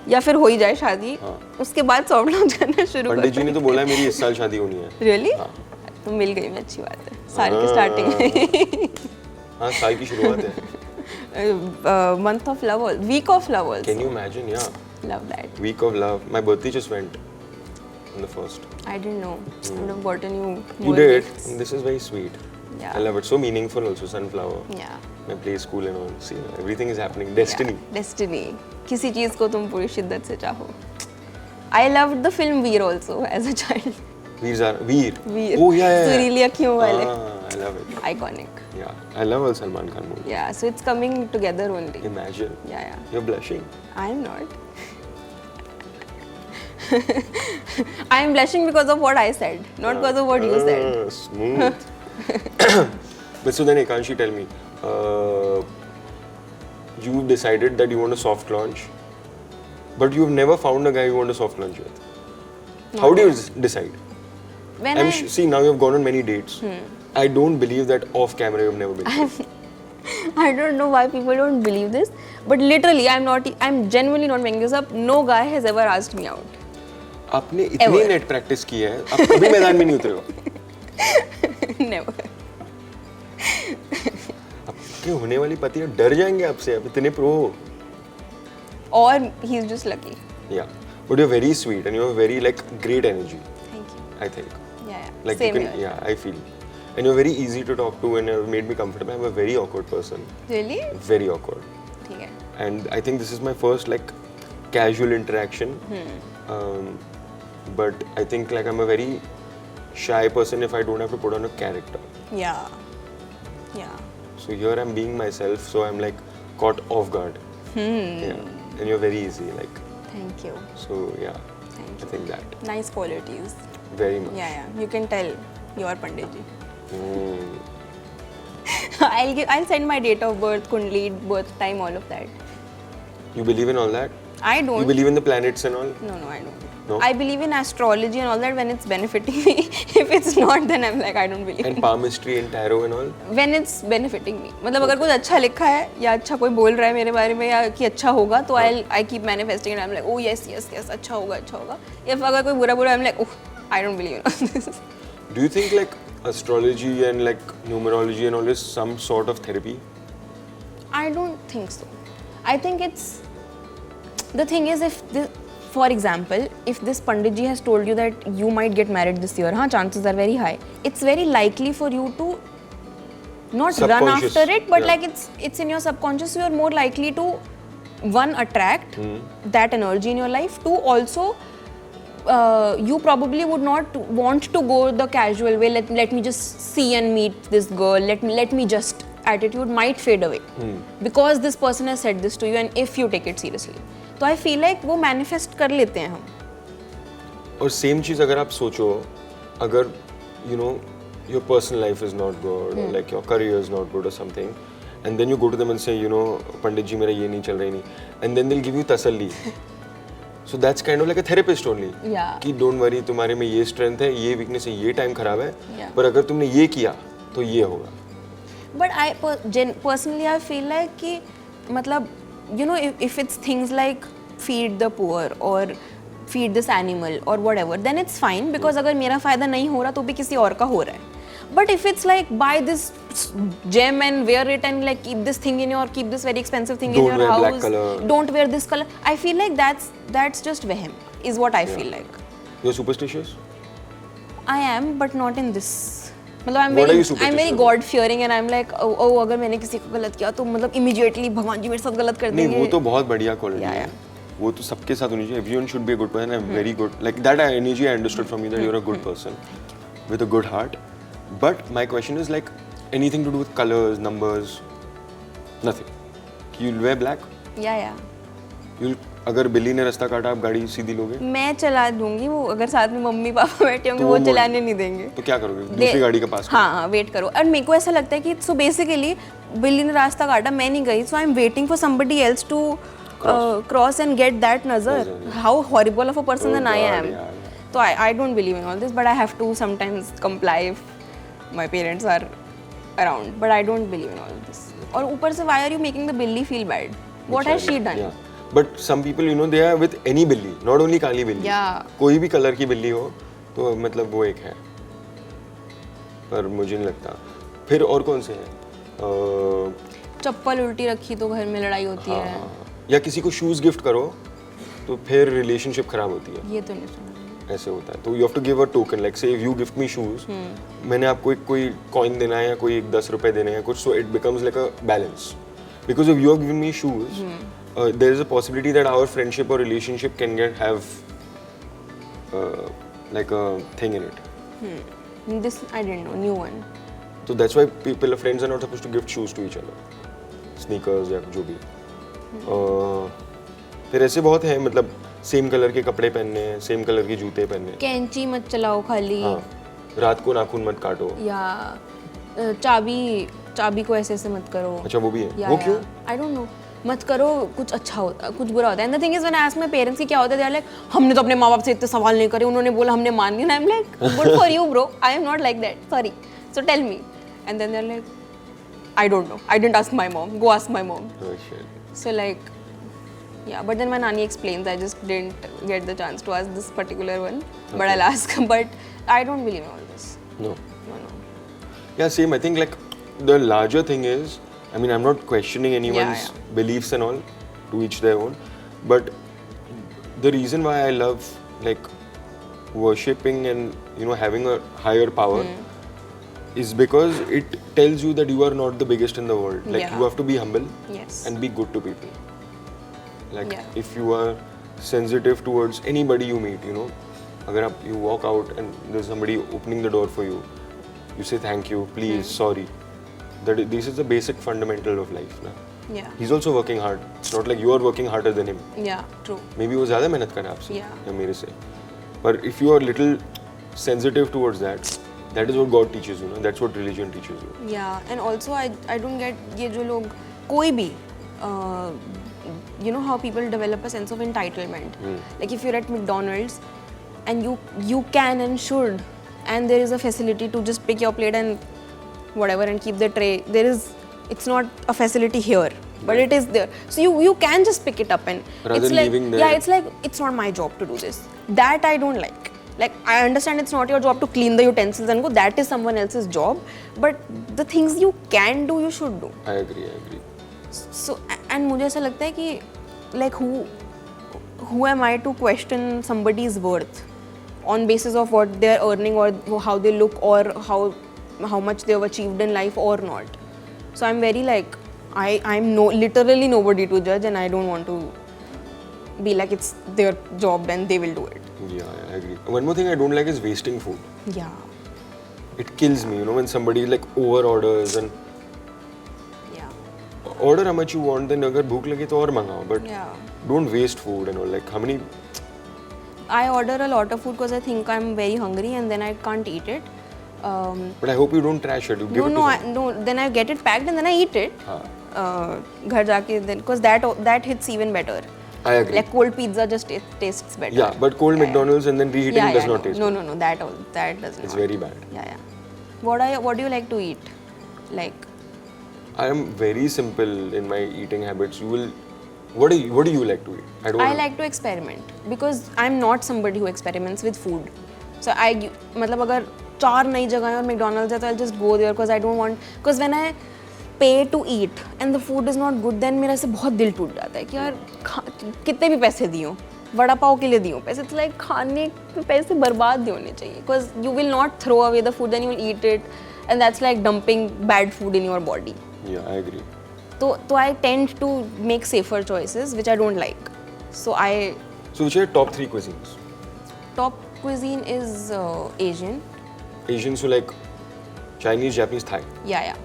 या फिर हो ही जाए शादी, उसके बाद सॉफ्ट लॉन्च करना शुरू कर. पंडित जी ने तो बोला है मेरी इस साल शादी होनी है. Really? तो मिल गई मैं, अच्छी बात है. साल की स्टार्टिंग में. हाँ, साल की शुरुआत है. Month of love, week of love also. Can you imagine? Yeah. Love that. Week of love. My birthday just went on the 1st. I didn't know. I would have gotten you You more did. gifts. And this is very sweet. Yeah. I love it. So meaningful also. Sunflower. Yeah. My play school and all. See, everything is happening. Destiny. Yeah. Destiny. किसी चीज को तुम पूरी शिद्दत से चाहो. I loved the film Veer also as a child. Veer. Veer. Oh yeah. सुरीली अखियों वाले. I love it. Iconic. Yeah. I love all Salman Khan movies. Yeah. So it's coming together only. Imagine. Yeah. You're blushing. I'm not. I'm blushing because of what I said, not because of what you said. Smooth. But so then Ekanshi, tell me, you've decided that you want a soft launch, but you've never found a guy you want a soft launch with. How do you decide? When See, now you've gone on many dates. I don't believe that off camera you've never been. I don't know why people don't believe this, but literally, I'm genuinely not making this up. No guy has ever asked me out. आपने इतनी net practice की है, आप कभी मैदान में नहीं उतरे हो. Never. आपके होने वाली पति डर जाएंगे आपसे, आप इतने प्रो हो. Or he's just lucky. Yeah, but you're very sweet and you have very like great energy. Thank you. I think. Yeah. Like Same you can, here. yeah, I feel. And you're very easy to talk to and you've made me comfortable. I'm a very awkward person. Really? Very awkward. ठीक है. And I think this is my first like casual interaction. But I think like I'm a very shy person if I don't have to put on a character. Yeah. Yeah. So here I'm being myself, so I'm like caught off guard. Yeah. And you're very easy, like. Thank you. So yeah. Thank I you. think that. Nice qualities. Very much. Yeah. You can tell you're Pandit ji. Mm. I'll send my date of birth, kundli, birth time, all of that. You believe in all that? I don't. You believe in the planets and all? No, I don't. No? I believe in astrology and all that when it's benefiting me. If it's not, then I'm like, I don't believe. And palmistry and tarot and all? When it's benefiting me. मतलब अगर कुछ अच्छा लिखा है या अच्छा कोई बोल रहा है मेरे बारे में या कि अच्छा होगा तो I keep manifesting and I'm like, oh yes, अच्छा होगा. If अगर कोई बुरा I'm like, oh, I don't believe in all this. Do you think like astrology and like numerology and all is some sort of therapy? I don't think so. I think it's, the thing is for example, if this Pandit ji has told you that you might get married this year, chances are very high. It's very likely for you to not run after it, but like it's in your subconscious, so you're more likely to attract that energy in your life. Two, also you probably would not want to go the casual way, let me just see and meet this girl, let me just, attitude might fade away because this person has said this to you and if you take it seriously. तो I feel like वो manifest कर लेते हैं हम. और same चीज़ अगर आप सोचो, अगर you know your personal life is not good or like your career is not good or something, and then you go to them and say, you know, पंडित जी मेरा ये नहीं चल रहा नहीं, and then they'll give you तसल्ली. So that's kind of like a therapist only. Yeah. कि don't worry, तुम्हारे में ये strength है, ये weakness है, ये time खराब है, Yeah. पर अगर तुमने ये किया तो ये होगा. But I personally I feel like कि मतलब you know if it's things like feed the poor or feed this animal or whatever, then it's fine because अगर मेरा फायदा नहीं हो रहा तो भी किसी और का हो रहा है. But if it's like buy this gem and wear it and like keep this thing in your, keep this very expensive thing in your Don't wear black house, color. Don't wear this color, I feel like that's just vehem is what I feel like. You're superstitious? I am, but not in this. मतलब I'm What are you very superstitious about? God fearing and I'm like oh अगर मैंने किसी को गलत किया तो मतलब immediately भगवान जी मेरे साथ गलत कर देंगे. नहीं, वो तो बहुत बढ़िया क्वालिटी Yeah, है. वो तो सबके साथ होनी चाहिए. Everyone should be a good person and very good. Like that energy I understood from you that you're a good person with a good heart. But my question is like anything to do with colors, numbers, nothing. You'll wear black? या अगर बिल्ली ने रास्ता काटा आप गाड़ी सीधी लोगे? मैं चला दूंगी, वो अगर साथ में मम्मी पापा बैठे होंगे वो चलाने नहीं देंगे। तो क्या करोगे? दूसरी गाड़ी के पास? हाँ, वेट करो। और मेरे को ऐसा लगता है कि सो बेसिकली बिल्ली ने रास्ता काटा, मैं नहीं गई, so I am waiting for somebody else to cross and get that नजर। How horrible of a person then I am. तो I don't believe in all this, but I have to sometimes comply if my parents are around, but I don't believe in all this. और ऊपर से why are you making the बिल्ली feel bad? What has she done? But some people, you know, they are with any बिल्ली, not only काली बिल्ली। कोई भी colour की बिल्ली हो तो मतलब वो एक है, पर मुझे नहीं लगता। फिर और कौन से हैं? चप्पल उल्टी रखी तो घर में लड़ाई होती है, या किसी को शूज गिफ्ट करो तो फिर रिलेशनशिप खराब होती है। ये तो नहीं सुना। ऐसे होता है, तो you have to give a token, like say you gift me shoes, मैंने आपको एक कोई कॉइन देना है या कोई 10 रुपए देने हैं कुछ, so it becomes like a balance. Because if you have given me shoes, there is a possibility that our friendship or relationship can have like a thing in it. This I didn't know, new one. So that's why friends are not supposed to gift shoes to each other, sneakers या जो भी। फिर ऐसे बहुत हैं, मतलब same colour के कपड़े पहनने हैं, सेम कलर के जूते पहनने हैं। कैंची मत चलाओ खाली। हाँ, रात को नाखून मत काटो। या चाबी को ऐसे ऐसे मत करो। अच्छा, वो भी है? वो क्यों? आई डोंट नो, मत करो, कुछ अच्छा होता, कुछ बुरा होता है। And the thing is when I ask my parents कि क्या होता है, दे आर लाइक हमने तो अपने माँ बाप से इतने सवाल नहीं करे, उन्होंने बोला हमने मान लिया। I am like good for you bro, I am not like that, sorry, so tell me. And then they are like I don't know, I didn't ask my mom, go ask my mom. So like yeah, but then my nani explains, I just didn't get the chance to ask this particular one, but I'll ask. But I don't believe in all this. No. No. Yeah, same. I think like the larger thing is, I mean, I'm not questioning anyone's beliefs and all, to each their own, but the reason why I love like worshipping and having a higher power is because it tells you that you are not the biggest in the world. Like you have to be humble and be good to people. Like if you are sensitive towards anybody you meet, agar you walk out and there's somebody opening the door for you, you say thank you, please, sorry. This is the basic fundamental of life, na? Yeah. He's also working hard. It's not like you are working harder than him. Yeah, true. Maybe वो ज़्यादा मेहनत कर रहा है आपसे या मेरे से. But if you are little sensitive towards that, that is what God teaches you, that's what religion teaches you. Yeah, and also I don't get ये जो लोग कोई भी you know how people develop a sense of entitlement. Like if you're at McDonald's and you can and should, and there is a facility to just pick your plate and whatever and keep the tray. It's not a facility here, but it is there. So you can just pick it up and rather it's like leaving there. Yeah, it's like it's not my job to do this. That I don't like. Like I understand it's not your job to clean the utensils and go. That is someone else's job. But the things you can do, you should do. I agree. So and मुझे ऐसा लगता है कि like who am I to question somebody's worth on basis of what they're earning or how they look or how much they've achieved in life or not. So I'm very like I'm literally nobody to judge, and I don't want to be like it's their job and they will do it. Yeah, I agree. One more thing I don't like is wasting food. Yeah. It kills me, when somebody like over orders and order how much you want, then agar bhook lage to aur mangao, but don't waste food and all. Like how many? I order a lot of food because I think I'm very hungry and then I can't eat it. But I hope you don't trash it. You give it to someone. Then I get it packed and then I eat it. घर जाके then because that hits even better. I agree. Like cold pizza just tastes better. Yeah, but cold McDonald's and then reheating does not taste. No, that doesn't. It's very bad. Yeah. What do you like to eat? Like. I am very simple in my eating habits. What do you like to eat? I like to experiment because I'm not somebody who experiments with food. So मतलब अगर 4 नई जगहें और McDonald's है तो I'll just go there because I don't want, because when I pay to eat and the food is not good, then मेरा से बहुत दिल टूट जाता है कि यार कितने भी पैसे दियो, वड़ा पाव के लिए दियो पैसे, तो like खाने के पैसे बर्बाद नहीं होने चाहिए because you will not throw away the food, then you will eat it and that's like dumping bad food in your body. Yeah, I agree. So I tend to make safer choices, which I don't like. So which are your top 3 cuisines? Top cuisine is Asian. Asian, so like Chinese, Japanese, Thai. Yeah.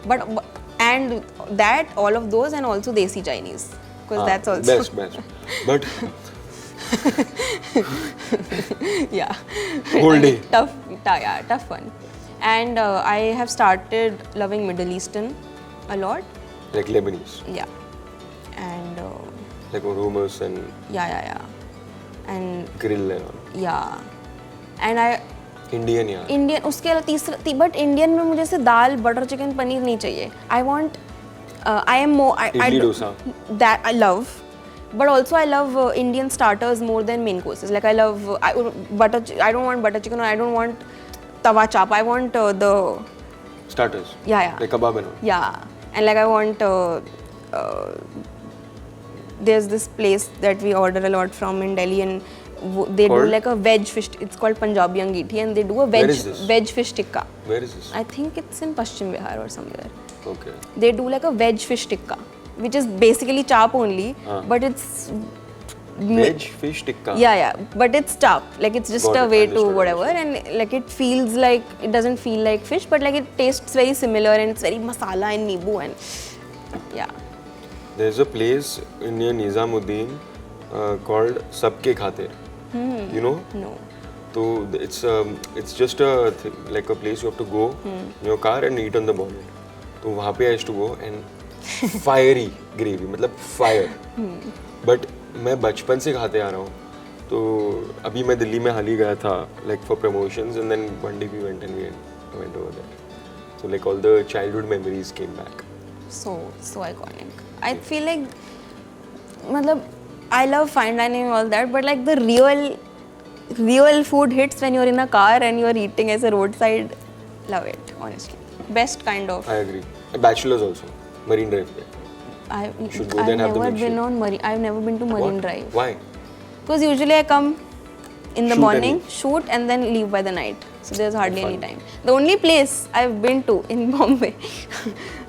But And that, all of those, and also Desi Chinese, because that's also best. But yeah, whole day. tough one. And I have started loving Middle Eastern a lot. Like Lebanese, Yeah, and like hummus and yeah, and grill and all. yeah, and I Indian यार. Indian, उसके अलावा तीसरा, but Indian में मुझे से दाल butter chicken paneer नहीं चाहिए. I want, I am more, Idli dosa. that I love, but also I love Indian starters more than main courses. Like I love I don't want butter chicken, or I don't want tawa chap. I want the Starters. yeah. Like kebab and all. Yeah, and like I want there's this place that we order a lot from in Delhi, and they do Called? like a veg fish. It's called Punjabi Angeethi, and they do a Where is this? veg fish tikka. Where is this? I think it's in Paschim Bihar or somewhere. Okay. They do like a veg fish tikka, which is basically chap only, but it's Veg fish tikka. yeah, but it's chap. Like it's just Got a it, way understood, to whatever, and like it feels like, it doesn't feel like fish, but like it tastes very similar, and it's very masala and nibu, and yeah. There's a place near Nizamuddin called Sabke Khatir. You know? No. So it's just a like a place you have to go in your car and eat on the bonnet. तो वहाँ पे I used to go and fiery gravy, मतलब fire. But मैं बचपन से खाते आ रहा हूँ. तो अभी मैं दिल्ली में हाल ही गया था like for promotions, and then one day we went over there. So like all the childhood memories came back. So iconic. I feel like, matlab, I love fine dining and all that, but like the real food hits when you're in a car and you're eating as a roadside. Love it, honestly. Best kind of. I agree. Bachelors also, Marine Drive. should go there and have the milkshake. I've never been to Marine Drive. Why? Because usually I come in the Shoot morning, and shoot, and then leave by the night. So there's hardly any time. The only place I've been to in Bombay,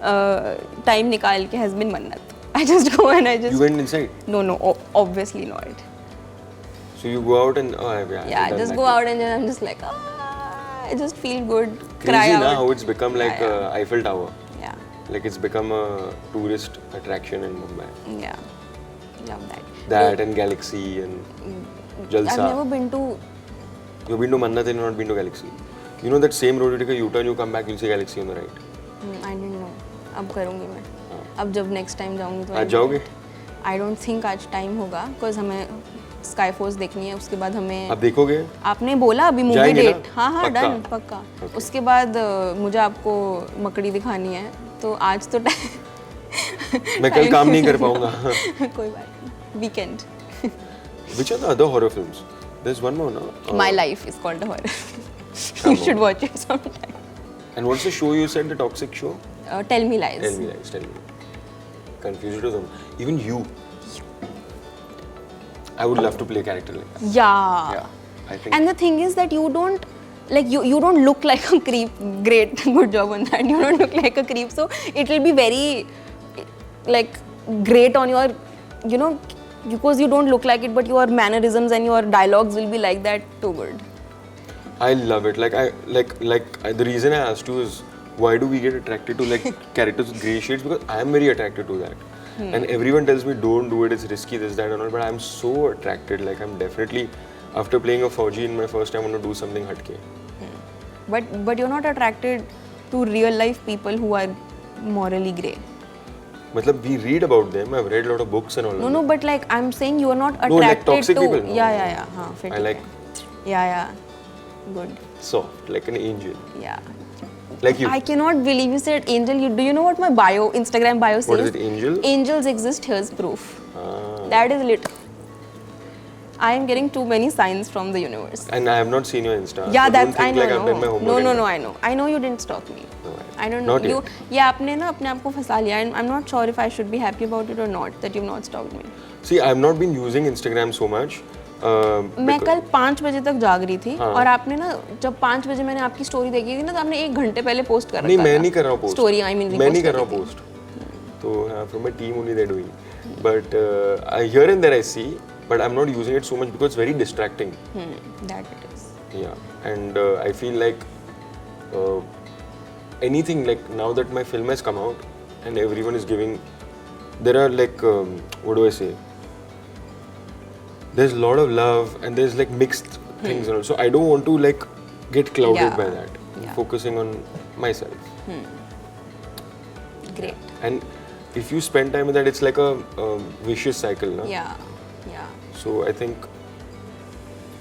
time nikal ke, has been Mannat. I just go and I just... You went inside? No, obviously not. So you go out and Yeah, I just go out and then I'm just like, I just feel good. Crazy cry na out. how it's become like Yeah. Eiffel Tower. Yeah, Like it's become a tourist attraction in Mumbai. yeah, love that. That and Galaxy and Jalsa. I've never been to... You've been to Mannat and you've not been to Galaxy. You know that same road you take a U-turn, you come back, you'll see Galaxy on the right. I didn't know. अब करूँगी मैं. अब जब next time जाऊँगी तो... आज जाओगे? I don't think आज time होगा, because हमें Skyforce देखनी है. उसके बाद हमें... अब देखोगे? आपने बोला अभी मूवी जाएंगे डेट. ना? हाँ पक्का? डन, पक्का. उसके बाद मुझे आपको मकड़ी दिखानी है, तो आज तो मैं कल काम नहीं कर पाऊंगा. कोई बात नहीं. Weekend. Which are the other horror films? There's one more, no? My life is called a horror. Come You should on. watch it sometime. And what's the show you said, the toxic show? Tell Me Lies. Tell me lies, tell me. Confused with them. Even you. I would love to play a character like that. Yeah. I think. And the thing is that you don't, like, you don't look like a creep. Great, good job on that. You don't look like a creep, so it will be very, like, great on your, you know, because you don't look like it, but your mannerisms and your dialogues will be like that. Too good. I love it. The reason I asked you is, why do we get attracted to like characters with grey shades? Because I am very attracted to that. And everyone tells me don't do it, it's risky, this, that and all. But I'm so attracted. Like I'm definitely, after playing a Fauji in my first time, I want to do something hatke. But you're not attracted to real life people who are morally grey. Matlab, we read about them. I've read a lot of books and all. No, but like I'm saying, you are not attracted No, like toxic to. people, no. Yeah. हाँ, फिर I ठीक like है. Yeah. Good. soft, like an angel. Yeah. Like you. I cannot believe you said angel. Do you know what my Instagram bio says? What is it, angel? Angels exist, here's proof. Ah. That is lit. I am getting too many signs from the universe. And I have not seen your Insta. Yeah, so that's, don't I think know. like I've done my homework. No, I know. I know you didn't stalk me. No, I don't know. Not yet. Yeah, आपने ना अपने आप को फंसा लिया. And I'm not sure if I should be happy about it or not, that you've not stalked me. See, I've not been using Instagram so much. मैं कल 5 बजे तक जाग रही थी और आपने ना जब 5 बजे मैंने आपकी स्टोरी देखी थी ना तो आपने 1 घंटे पहले पोस्ट कर रखा था. नहीं, मैं नहीं कर रहा हूँ पोस्ट. स्टोरी आई मीन मैं नहीं कर रहा हूँ पोस्ट. तो from my team only they're doing. But here and there I see, but I'm not using it so much because it's very distracting. That it is. Yeah, and I feel like anything like now that my film has come out, and everyone is giving. There are like what do I say? There's a lot of love and there's like mixed things and all. So I don't want to like get clouded Yeah. by that. Yeah. Focusing on myself. Great. And if you spend time with that, it's like a vicious cycle, no? Yeah. Yeah. So I think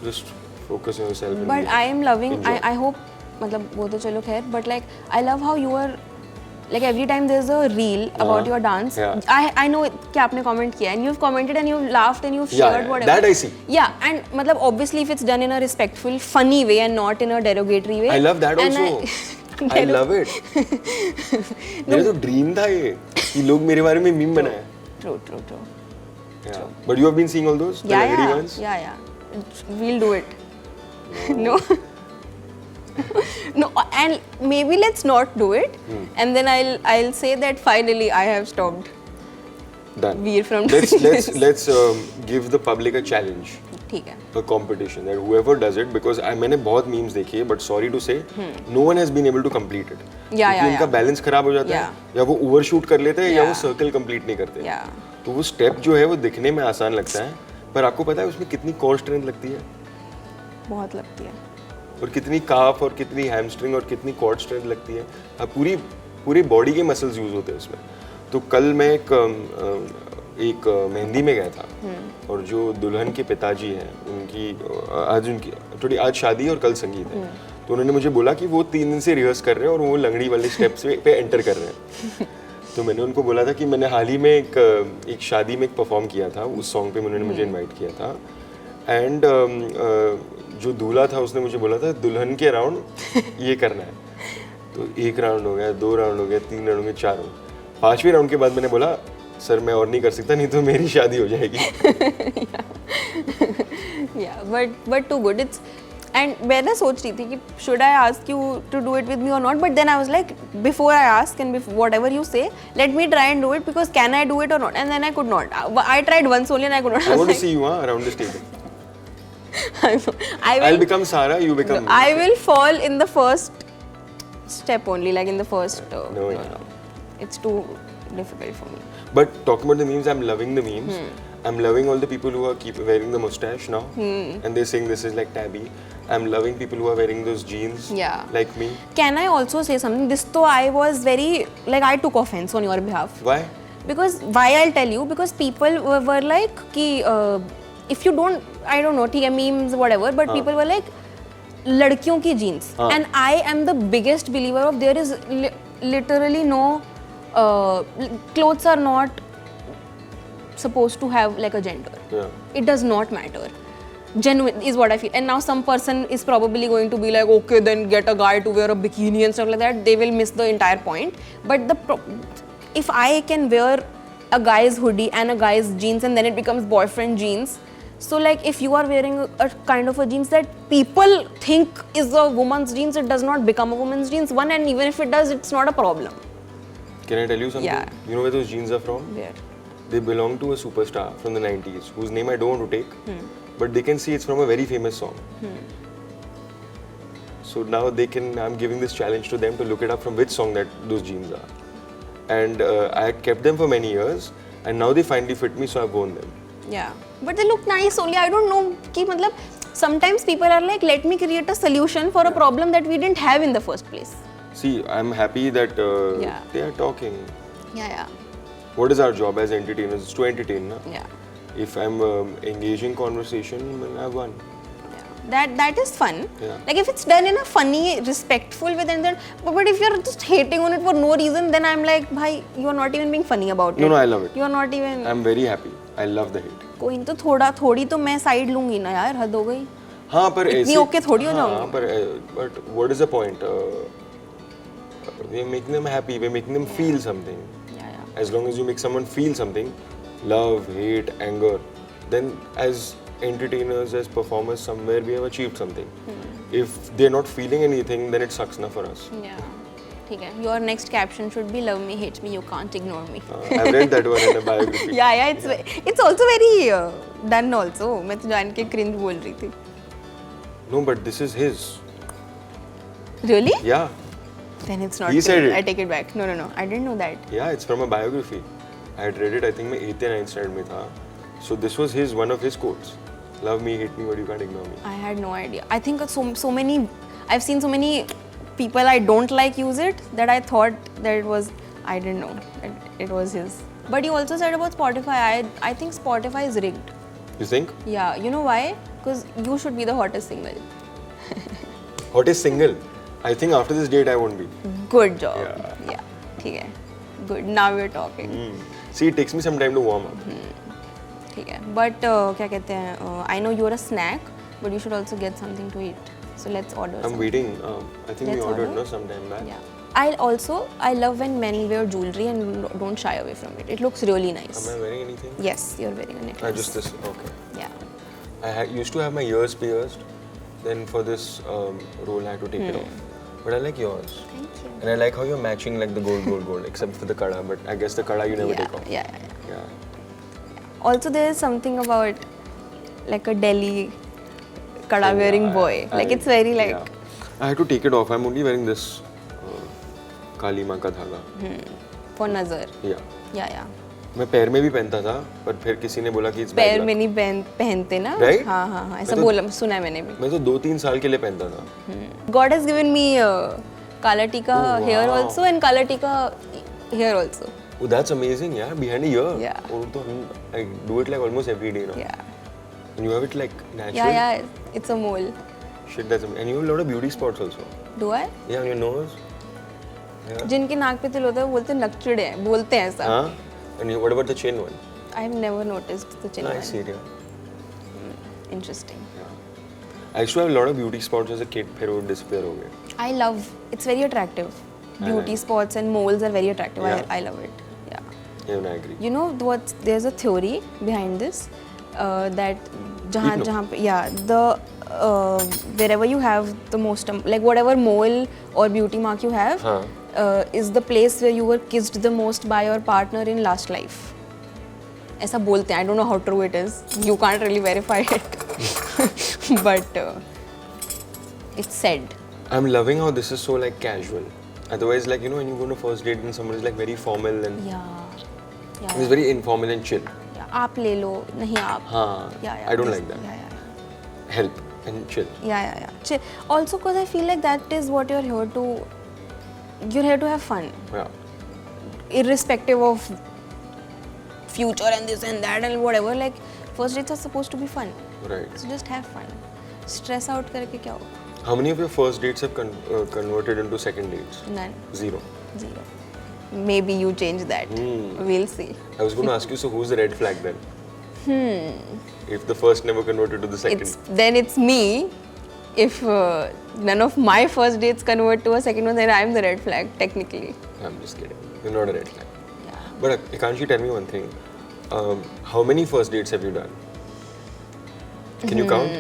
just focus on yourself. And But I am loving. enjoy. I hope. मतलब वो तो चलो खैर. But like I love how you are. Like every time there's a reel about your dance, Yeah. I know कि आपने comment किया and you've commented and you've laughed and you've Yeah, shared yeah, whatever. that I see. Yeah, and मतलब obviously if it's done in a respectful, funny way and not in a derogatory way. I love that and also. I love it. मेरा तो dream था ये कि लोग मेरे बारे में meme बनाए. True. Yeah. But you have been seeing all those? The laggy ones? Yeah. We'll do it. No. No, and maybe let's not do it, and then I'll say that finally I have stopped Done. Veer from Let's give the public a challenge, ठीक है. a competition that whoever does it, because मैंने बहुत memes देखी है, but sorry to say, no one has been able to complete it. Yeah. क्योंकि उनका balance खराब हो जाता है, या वो ओवरशूट कर लेते हैं, या वो सर्कल कंप्लीट नहीं करते. Yeah. तो वो स्टेप जो है वो दिखने में आसान लगता है, पर आपको पता है उसमें कितनी कोर स्ट्रेंथ लगती है, बहुत लगती है. और कितनी काफ और कितनी हैमस्ट्रिंग और कितनी क्वाड स्ट्रेंथ लगती है. अब पूरी बॉडी के मसल्स यूज होते हैं उसमें. तो कल मैं एक मेहंदी में गया था, और जो दुल्हन के पिताजी हैं उनकी आज शादी और कल संगीत है. तो उन्होंने मुझे बोला कि वो 3 दिन से रिहर्स कर रहे हैं और वो लंगड़ी वाले स्टेप्स पे एंटर कर रहे हैं. तो मैंने उनको बोला था कि मैंने हाल ही में एक शादी में एक परफॉर्म किया था, उस सॉन्ग पे उन्होंने मुझे इनवाइट किया था. एंड जो दूल्हा था उसने मुझे बोला था दुल्हन के राउंड ये करना है. तो 1 राउंड हो गया, 2 राउंड हो गया, 3 राउंड हो गया, 4 राउंड. 5वें राउंड के बाद मैंने बोला सर मैं और नहीं कर सकता, नहीं तो मेरी शादी हो जाएगी. But too good. It's and मैं सोच रही थी कि should I ask you to do it with me or not, but then I was like before I ask and whatever you say, let me try and do it, because can I do it or not? And then I could not. I tried once only and I could not. I want to see you around this table. I will. I'll become Sara, you become. I will fall in the first step only, like in the first. No, yeah. It's too difficult for me. But talking about the memes, I'm loving the memes. I'm loving all the people who are keep wearing the mustache now, and they're saying this is like tabby. I'm loving people who are wearing those jeans, Yeah. like me. Can I also say something? This though I was very like I took offense on your behalf. Why? Because why I'll tell you, because people were like कि if you don't, I don't know, ठीक है, memes whatever, but people were like लड़कियों की jeans, and I am the biggest believer of there is literally no clothes are not supposed to have like a gender. Yeah. It does not matter. Genuine is what I feel. And now some person is probably going to be like, okay, then get a guy to wear a bikini and stuff like that. They will miss the entire point. But if I can wear a guy's hoodie and a guy's jeans and then it becomes boyfriend jeans, so like if you are wearing a kind of a jeans that people think is a woman's jeans, it does not become a woman's jeans. One, and even if it does, it's not a problem. Can I tell you something? Yeah. You know where those jeans are from? Where? They belong to a superstar from the 90s, whose name I don't want to take, but they can see it's from a very famous song. So now they can, I'm giving this challenge to them to look it up from which song that those jeans are. And I had kept them for many years, and now they finally fit me, so I've worn them. Yeah, but they look nice only. I don't know कि मतलब sometimes people are like, let me create a solution for a problem that we didn't have in the first place. See, I'm happy that Yeah. they are talking. Yeah. What is our job as entertainers? It's to entertain, na? Yeah. If I'm engaging conversation, then I've won. That is fun. Yeah. Like if it's done in a funny, respectful way, then but if you're just hating on it for no reason, then I'm like, bhai, you are not even being funny about it. No, I love it. You are not even. I'm very happy. I love the hate. कोई तो थोड़ी तो मैं side लूंगी ना यार, हद हो गई. हाँ पर इतनी ओके थोड़ी हो जाऊंगी. हाँ पर but what is the point? We're making them happy. We're making them feel something. Yeah. As long as you make someone feel something, love, hate, anger, then as entertainers, as performers, somewhere we have achieved something. If they're not feeling anything, then it sucks na for us. Yeah. ठीक है. Your next caption should be love me, hate me, you can't ignore me. I've read that one in a biography. Yeah. It's also very done also. मैं तो जान के cringe बोल रही थी. No, but this is his. Really? Yeah. Then it's not He said fake. it. I take it back. No, no, no. I didn't know that. Yeah, it's from a biography. I had read it. I think मैं 8th या 9th standard में था. So this was one of his quotes. Love me, hate me, but you can't ignore me. I had no idea. I think so many. I've seen so many people I don't like use it that I thought that it was. I didn't know that it was his. But he also said about Spotify. I think Spotify is rigged. You think? Yeah. You know why? Because you should be the hottest single. Hottest single? I think after this date I won't be. Good job. Yeah. Yeah. ठीक है. Good. Now we're talking. See, it takes me some time to warm up. ठीक है. But क्या कहते हैं? I know you're a snack, but you should also get something to eat. So let's order. I'm something. waiting. I think we Let's ordered order. no some time back. Yeah. I love when men wear jewelry and don't shy away from it. It looks really nice. Am I wearing anything? Yes, you're wearing a necklace. Just this. Okay. Yeah. I used to have my ears pierced. Then for this role, I had to take it off. But I like yours. Thank you. And I like how you're matching like the gold, except for the kada. But I guess the kada you never Yeah, take off. yeah. Yeah. Also, there is something about like a Delhi kada wearing boy. Like it's very like. Yeah. I had to take it off. I'm only wearing this Kali Ma ka dhaga. For nazar. Yeah. Yeah. मैं पैर में भी पहनता था पर फिर किसी ने बोला कि इस पैर में नहीं पहनते ना. Right? हाँ ऐसा बोला सुना है मैंने भी. मैं तो 2-3 साल के लिए पहनता था. God has given me kala tika here also and kala tika here also. Oh, that's amazing, yeah. Behind a ear. Yeah. Oh, तो हम I do it like almost every day now. Yeah. And you have it like natural. Yeah. It's a mole. Shit, that's amazing. And you have a lot of beauty spots also. Do I? Yeah, on your nose. Yeah. जिनके नाक पे तिल होता है वो बोलते हैं नकचड़े हैं, बोलते हैं ऐसा. हाँ. And what about the chin one? I've never noticed the chin I one. see it, yeah. Interesting. I used to have a lot of beauty spots as a kid, फिर वो disappear हो गए. I love. It's very attractive. Beauty spots and moles are very attractive. Yeah. I love it. Yeah. Yeah, I agree. You know what? There's a theory behind this that जहाँ पे wherever you have the most like whatever mole or beauty mark you have is the place where you were kissed the most by your partner in last life. ऐसा बोलते हैं. I don't know how true it is. You can't really verify it, but it's said. I'm loving how this is so like casual. Otherwise, like when you go on a first date and someone is like very formal and Yeah. it's very informal and chill. Yeah. आप ले लो, नहीं आप. हाँ. Yeah. I don't like that. Yeah. Help and chill. Yeah. Chill. Also, because I feel like that is what you're here to. You're here to have fun, Yeah. irrespective of future and this and that and whatever. Like first dates are supposed to be fun, Right. so just have fun. Stress out करके क्या होगा? How many of your first dates have converted into second dates? None. 0. Maybe you change that. We'll see. I was going to ask you, so who's the red flag then? If the first never converted to the second. Then it's me. If none of my first dates convert to a second one, then I'm the red flag technically. I'm just kidding. You're not a red flag. Yeah. But Akanshi, tell me one thing. How many first dates have you done? Can you count?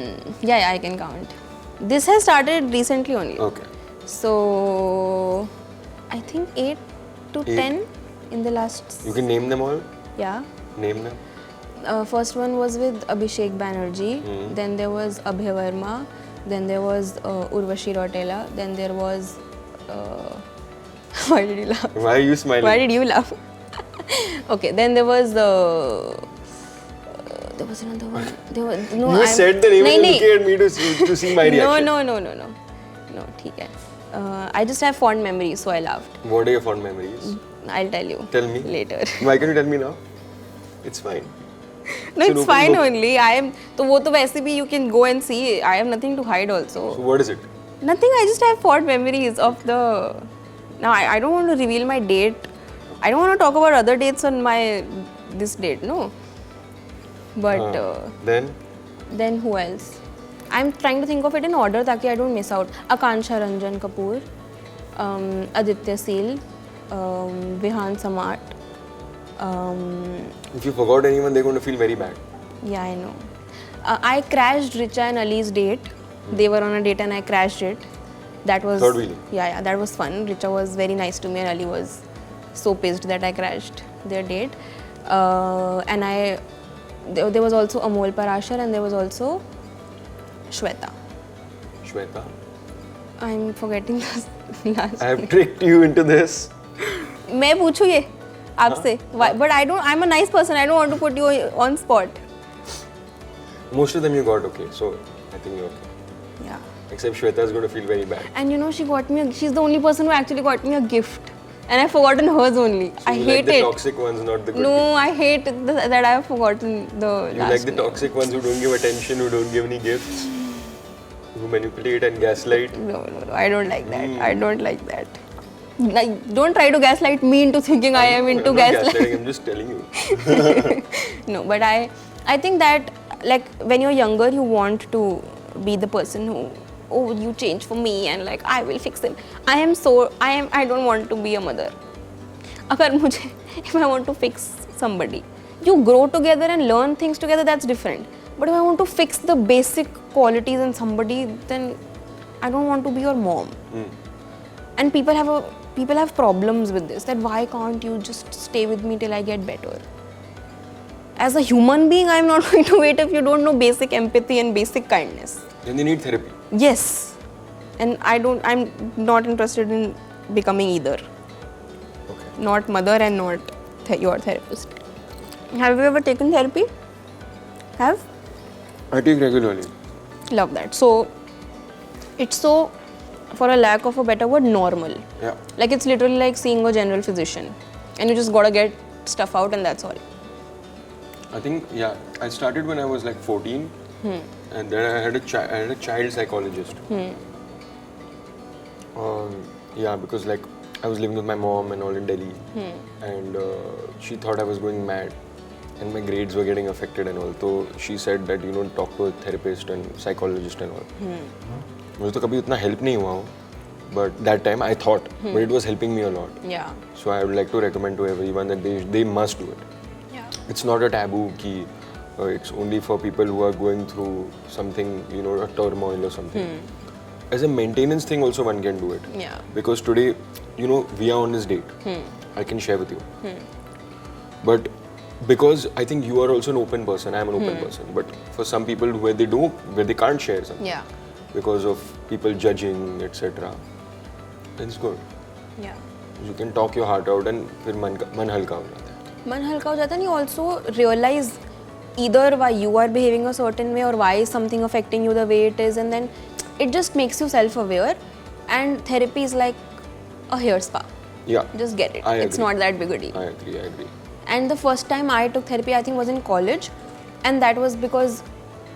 Yeah, I can count. This has started recently only. Okay. So, I think 8 to 8? 10 in the last. You can name them all? Yeah. Name them? First one was with Abhishek Banerjee. Then there was Abhay Verma. Then there was Urvashi Rautela. Then there was. Why did you laugh? Why are you smiling? Why did you laugh? Okay. Then there was there was another one. There was, no, You said the name and नहीं, you're looking at me to see my reaction. No, ठीक है. I just have fond memories, so I laughed. What are your fond memories? I'll tell you. Tell me. Later. Why can't you tell me now? It's fine. No, So it's open fine book. only. तो वो तो वैसे भी you can go and see. I have nothing to hide also. So what is it? Nothing. I just have fond memories of the. Now I don't want to reveal my date. I don't want to talk about other dates on my this date. No. But Then who else? I'm trying to think of it in order ताकि I don't miss out. Akansha Ranjan Kapoor, Aditya Seal, Vihan Samat. if you forgot anyone, they're going to feel very bad. Yeah, I know. I crashed Richa and Ali's date. They were on a date and I crashed it. That was. Third wheeling. Yeah, that was fun. Richa was very nice to me and Ali was so pissed that I crashed their date. And there was also Amol Parashar and there was also Shweta. Shweta? I'm forgetting this. I have tricked you into this. मैं पूछूँ ये आपसे, but I'm a nice person. I don't want to put you on spot. Most of them you got okay, so I think you're okay. Yeah. Except Shweta is going to feel very bad. And you know, she's the only person who actually got me a gift. And I've forgotten hers only. So I you hate like the it. toxic ones, not the good. No, I hate that I've forgotten the You last like the name. toxic ones who don't give attention, who don't give any gifts, who manipulate and gaslight. No, I don't like that. I don't like that. Like, don't try to gaslight me into thinking I am into I'm not gaslighting. gaslighting, I'm just telling you. No, but I think that like when you're younger, you want to be the person who, oh, you change for me and like I will fix him. I don't want to be a mother. If I want to fix somebody, you grow together and learn things together, that's different. But if I want to fix the basic qualities in somebody, then I don't want to be your mom. And people have problems with this, that why can't you just stay with me till I get better? As a human being, I'm not going to wait if you don't know basic empathy and basic kindness. Then they need therapy. Yes. And I'm not interested in becoming either. Okay. Not mother and not your therapist. Have you ever taken therapy? Have? I take regularly. Love that. So, it's so, for a lack of a better word, normal. Yeah. Like it's literally like seeing a general physician. And you just gotta get stuff out and that's all. I think, yeah, I started when I was like 14. And then I had a child psychologist. Yeah, because like I was living with my mom and all in Delhi. And she thought I was going mad. And my grades were getting affected and all. So she said that, talk to a therapist and psychologist and all. मुझे तो कभी उतना help नहीं हुआ हूँ. But that time I thought, but it was helping me a lot. Yeah. So I would like to recommend to everyone that they must do it. Yeah. It's not a taboo ki it's only for people who are going through something, a turmoil or something. As a maintenance thing also one can do it. Yeah. Because today, we are on this date. I can share with you. But because I think you are also an open person, I am an open person. But for some people where they can't share something. Yeah. Because of people judging, etc. Then it's good. Yeah. You can talk your heart out and फिर मन हल्का हो जाता है. मन हल्का हो जाता है. And you also realize either why you are behaving a certain way or why is something affecting you the way it is, and then it just makes you self-aware. And therapy is like a hair spa. Yeah. Just get it. I It's agree. not that big a deal. I agree. And the first time I took therapy, I think was in college, and that was because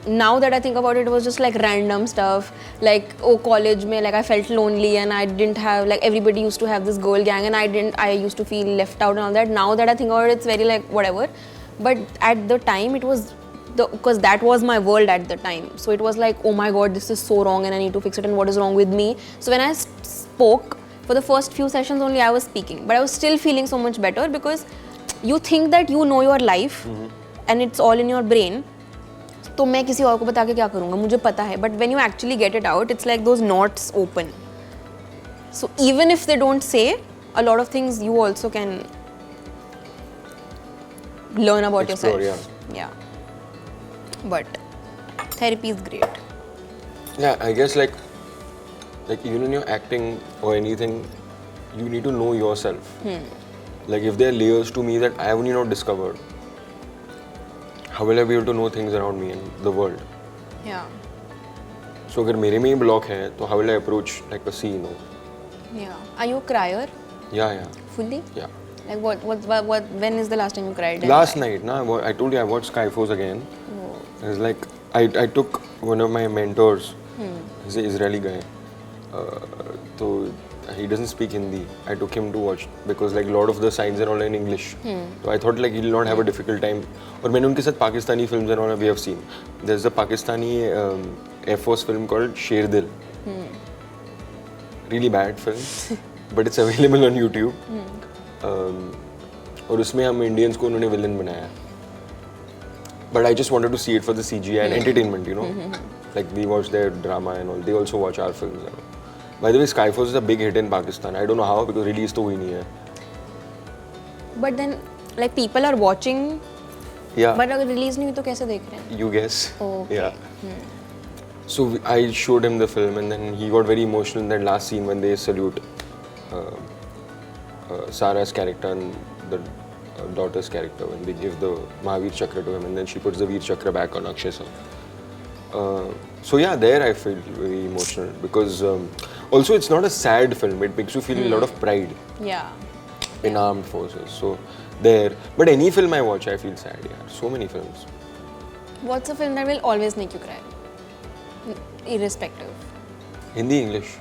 now that I think about it, it was just like random stuff. Like, college mein, like I felt lonely and I didn't have, like everybody used to have this girl gang and I used to feel left out and all that. Now that I think about it, it's very like whatever. But at the time it was, because that was my world at the time. So it was like, oh my god, this is so wrong and I need to fix it and what is wrong with me. So when I spoke, for the first few sessions only I was speaking. But I was still feeling so much better because you think that you know your life and it's all in your brain. तो मैं किसी और को बता के क्या करूँगा, मुझे पता है. But when you actually get it out, it's like those knots open. So even if they don't say, a lot of things you also can learn about Explore, yourself. Yeah. But therapy is great. Yeah, I guess like even in your acting or anything, you need to know yourself. Like if there are layers to me that I have only not discovered, how will I be able to know things around me and the world? Yeah. So अगर मेरे में ही block है, तो how will I approach like a scene? Yeah. Are you a crier? Yeah. Fully? Yeah. Like what when is the last time you cried? Last night, I told you I watched Skyforce again. It was like I took one of my mentors. He's an Israeli guy. So he doesn't speak Hindi. I took him to watch because like a lot of the signs are all in English. So I thought like he'll not have a difficult time. और मैंने उनके साथ Pakistani films and all we have seen. There's a Pakistani Air Force film called Sher Dil. Really bad film, but it's available on YouTube. और उसमें हम Indians को उन्होंने villain बनाया. But I just wanted to see it for the CGI and entertainment, Like we watch their drama and all. They also watch our films and all. By the way, Skyforce is a big hit in Pakistan. I don't know how because release तो हुई नहीं है. But then like people are watching. Yeah. But अगर release नहीं हुई तो कैसे देख रहे हैं? You guess. Okay. Yeah. I showed him the film, and then he got very emotional in that last scene when they salute Sarah's character and the daughter's character, when they give the Mahavir Chakra to him, and then she puts the Veer Chakra back on Akshay sir. So yeah, there I feel very emotional because also it's not a sad film. It makes you feel a lot of pride Yeah. in armed forces. So there, but any film I watch, I feel sad. Yeah, so many films. What's a film that will always make you cry? Irrespective. Hindi, English.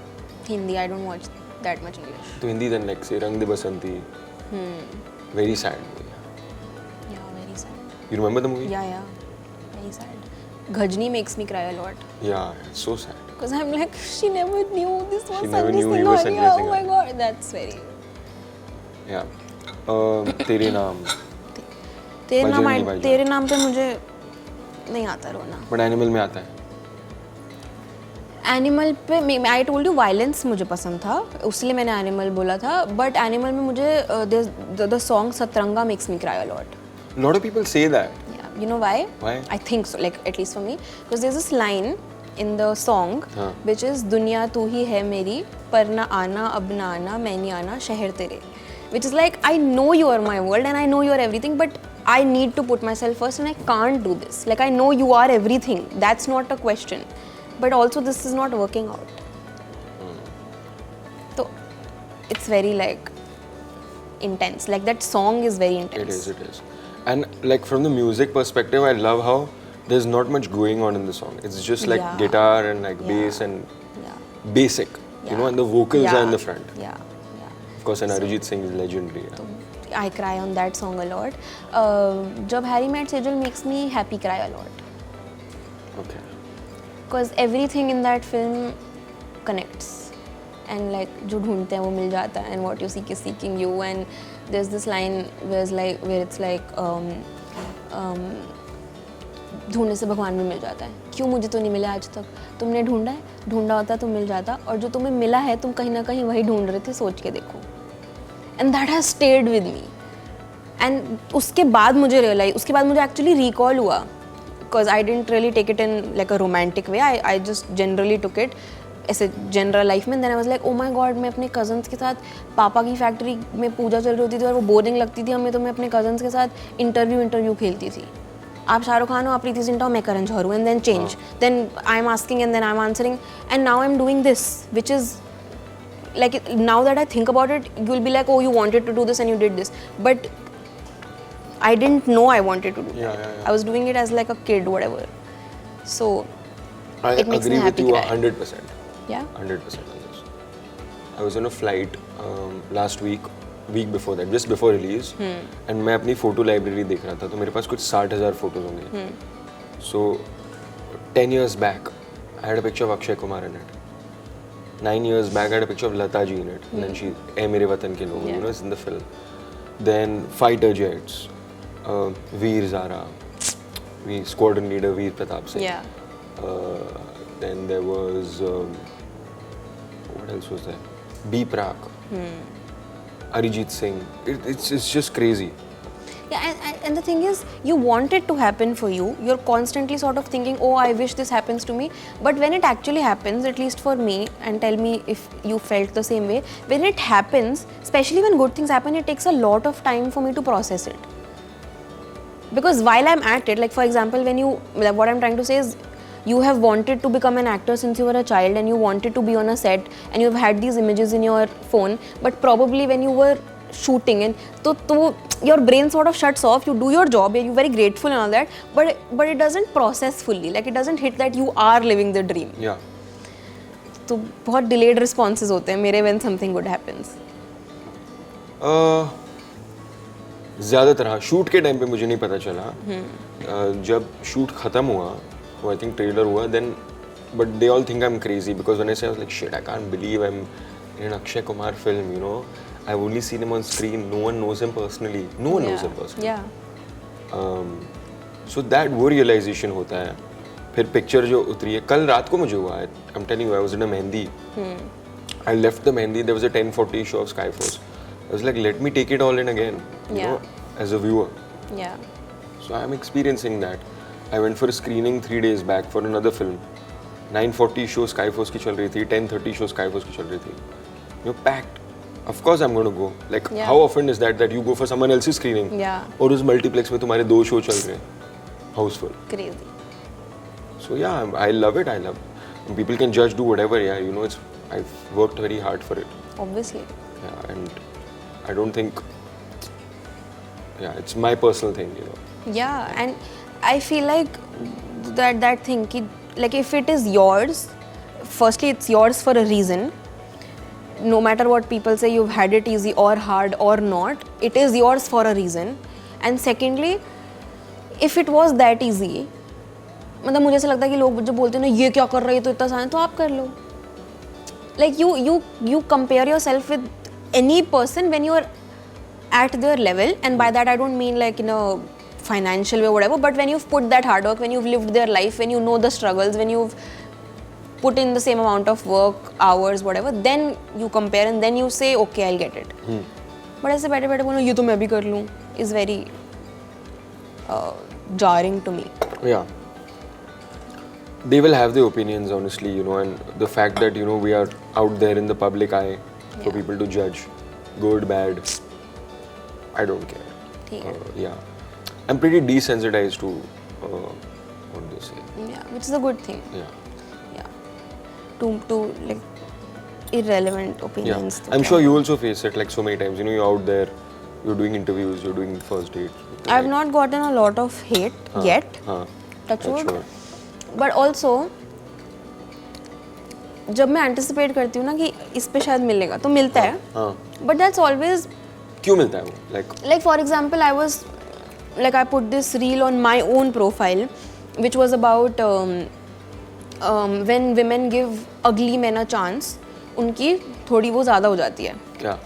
Hindi, I don't watch that much English. तो Hindi then like say Rang De Basanti. Very sad movie. Yeah, very sad. You remember the movie? Yeah, very sad. Ghajni makes me cry a lot. Yeah, it's so sad. Because I'm like, she never knew this was She never Sanjay knew he was Singhania. Sanjay Oh my Singhania. god, that's very. Yeah. तेरे नाम. तेरे नाम पे मुझे नहीं आता रोना. But Animal में आता है. एनिमल पे आई टोल्ड यू वायलेंस मुझे पसंद था, उसलिए मैंने एनिमल बोला था. बट एनिमल में मुझे the song Satranga makes me cry a lot. A lot of people say that. Yeah, you know why? Why? I think so, like at least for me, because there's this line in the song हाँ. which is दुनिया तू ही है मेरी पर ना आना अब ना आना मैं नहीं आना शहर तेरे, which is like I know you are my world and I know you are everything, but I need to put myself first and I can't do this. Like I know you are everything, that's not a question, but also this is not working out. So it's very like intense, like that song is very intense. It is. And like from the music perspective, I love how there's not much going on in the song. It's just like Yeah. guitar and like Yeah. bass and Yeah. basic, you Yeah. know, and the vocals Yeah. are in the front. Yeah. Of course, and Arijit Singh is legendary. Yeah. I cry on that song a lot. Jab Harry Met Sejal makes me happy cry a lot. Okay. Because everything in that film connects. And like जो ढूंढते हैं वो मिल जाता है, and what you seek is seeking you. And there's this line where it's like ढूंढने से भगवान भी मिल जाता है. क्यों मुझे तो नहीं मिला आज तक? तुमने ढूंढा है, ढूंढा होता तो मिल जाता, और जो तुम्हें मिला है तुम कहीं ना कहीं वही ढूंढ रहे थे, सोच के देखो. And that has stayed with me. And उसके बाद मुझे actually recall हुआ, because I didn't really take it in like a romantic way. I just generally took it ऐसे जनरल लाइफ में. Then I was like, oh my god, मैं अपने cousins के साथ पापा की फैक्ट्री में पूजा चल रही होती थी और वो बोरिंग लगती थी हमें, तो मैं अपने कजन्स के साथ इंटरव्यू खेलती थी. आप शाहरुख खान हो, आप प्रीति जिंटा हो, मैं करण जौहर हूँ, and then change, then I am asking and then I am answering, and now I am doing this, which is like now that I think about it, you'll be like, oh, you wanted to do this and you did this, but I didn't know I wanted to do that. Yeah. I was doing it as like a kid, whatever. So I it makes agree me with happy you cry. 100%. Yeah. 100% on this. I was on a flight last week before that, just before release, and मैं अपनी photo library देख रहा था, तो मेरे पास कुछ 60,000 photos होंगे. So 10 years back, I had a picture of Akshay Kumar in it. 9 years back, I had a picture of Lata ji in it. And then she, "Ae Mere Watan Ke Logo," you know, it's in the film. Then fighter jets, Veer Zara, squadron leader Veer Pratap Singh. Yeah. Then there was what else was there? B Prak, Arijit Singh. It's just crazy. Yeah, and the thing is, you want it to happen for you. You're constantly sort of thinking, oh, I wish this happens to me. But when it actually happens, at least for me, and tell me if you felt the same way, when it happens, especially when good things happen, it takes a lot of time for me to process it. Because while I'm at it, like for example, what I'm trying to say is, you have wanted to become an actor since you were a child, and you wanted to be on a set, and you've had these images in your phone, but probably when you were shooting, and so your brain sort of shuts off. You do your job, you're very grateful and all that, but it doesn't process fully. Like it doesn't hit that you are living the dream. Yeah. तो बहुत delayed responses होते हैं मेरे when something good happens. ज़्यादातर हाँ, shoot के time पे मुझे नहीं पता चला. जब शूट खत्म हुआ, वो आई थिंक ट्रेलर हुआ, then but they all think I'm crazy because when I say, I was like, shit, I can't believe I'm in an Akshay Kumar film, you know. I've only seen him on screen. No one knows him personally. No one knows him personally. Yeah. So that वो realization होता है. फिर picture जो उतरी है, कल रात को मुझे हुआ है. I'm telling you, I was in a Mehndi. I left the Mehndi. There was a 10:40 show of Skyforce. I was like, let me take it all in again, you know, as a viewer. Yeah. So I'm experiencing that. I went for a screening 3 days back for another film. 9:40 show sky force की चल रही थी, 10:30 show sky force की चल रही थी. You're packed. Of course I'm going to go. Like Yeah. how often is that you go for someone else's screening? Yeah. और उस multiplex में तुम्हारे 2 शो चल रहे हैं, Housefull. Crazy. So yeah, I love it. I love. People can judge, do whatever. Yeah, you know, I've worked very hard for it. Obviously. Yeah, and I don't think. Yeah, it's my personal thing, you know. Yeah, and I feel like that thing, like if it is yours, firstly it's yours for a reason. No matter what people say, you've had it easy or hard or not, it is yours for a reason. And secondly, if it was that easy, मतलब मुझे ऐसा लगता है कि लोग जो बोलते हैं ना ये क्या कर रही है तो इतना आसान, तो आप कर लो. Like you compare yourself with any person when you are at their level, and by that I don't mean like in a financial way or whatever, but when you've put that hard work, when you've lived their life, when you know the struggles, when you've put in the same amount of work, hours, whatever, then you compare and then you say, okay, I'll get it. But ऐसे बैठे बैठे बोलो ये तो मैं भी कर लूँ is very jarring to me. Yeah. They will have their opinions, honestly, you know, and the fact that, you know, we are out there in the public eye for Yeah. people to judge, good, bad, I don't care. ठीक है. Yeah. I'm pretty desensitized to what they say. Yeah, which is a good thing. Yeah. Yeah. To like irrelevant Yeah. opinions. I'm sure you also face it like so many times. You know, you're out there, you're doing interviews, you're doing first dates. I've not gotten a lot of hate yet. Touch wood. But also जब मैं anticipate करती हूँ ना कि इस पे शायद मिलेगा तो मिलता है. But that's always. क्यों मिलता है वो? Like for example, I put this reel on my own profile, which was about when women give ugly men a chance, उनकी थोड़ी वो ज़्यादा हो जाती है. क्या?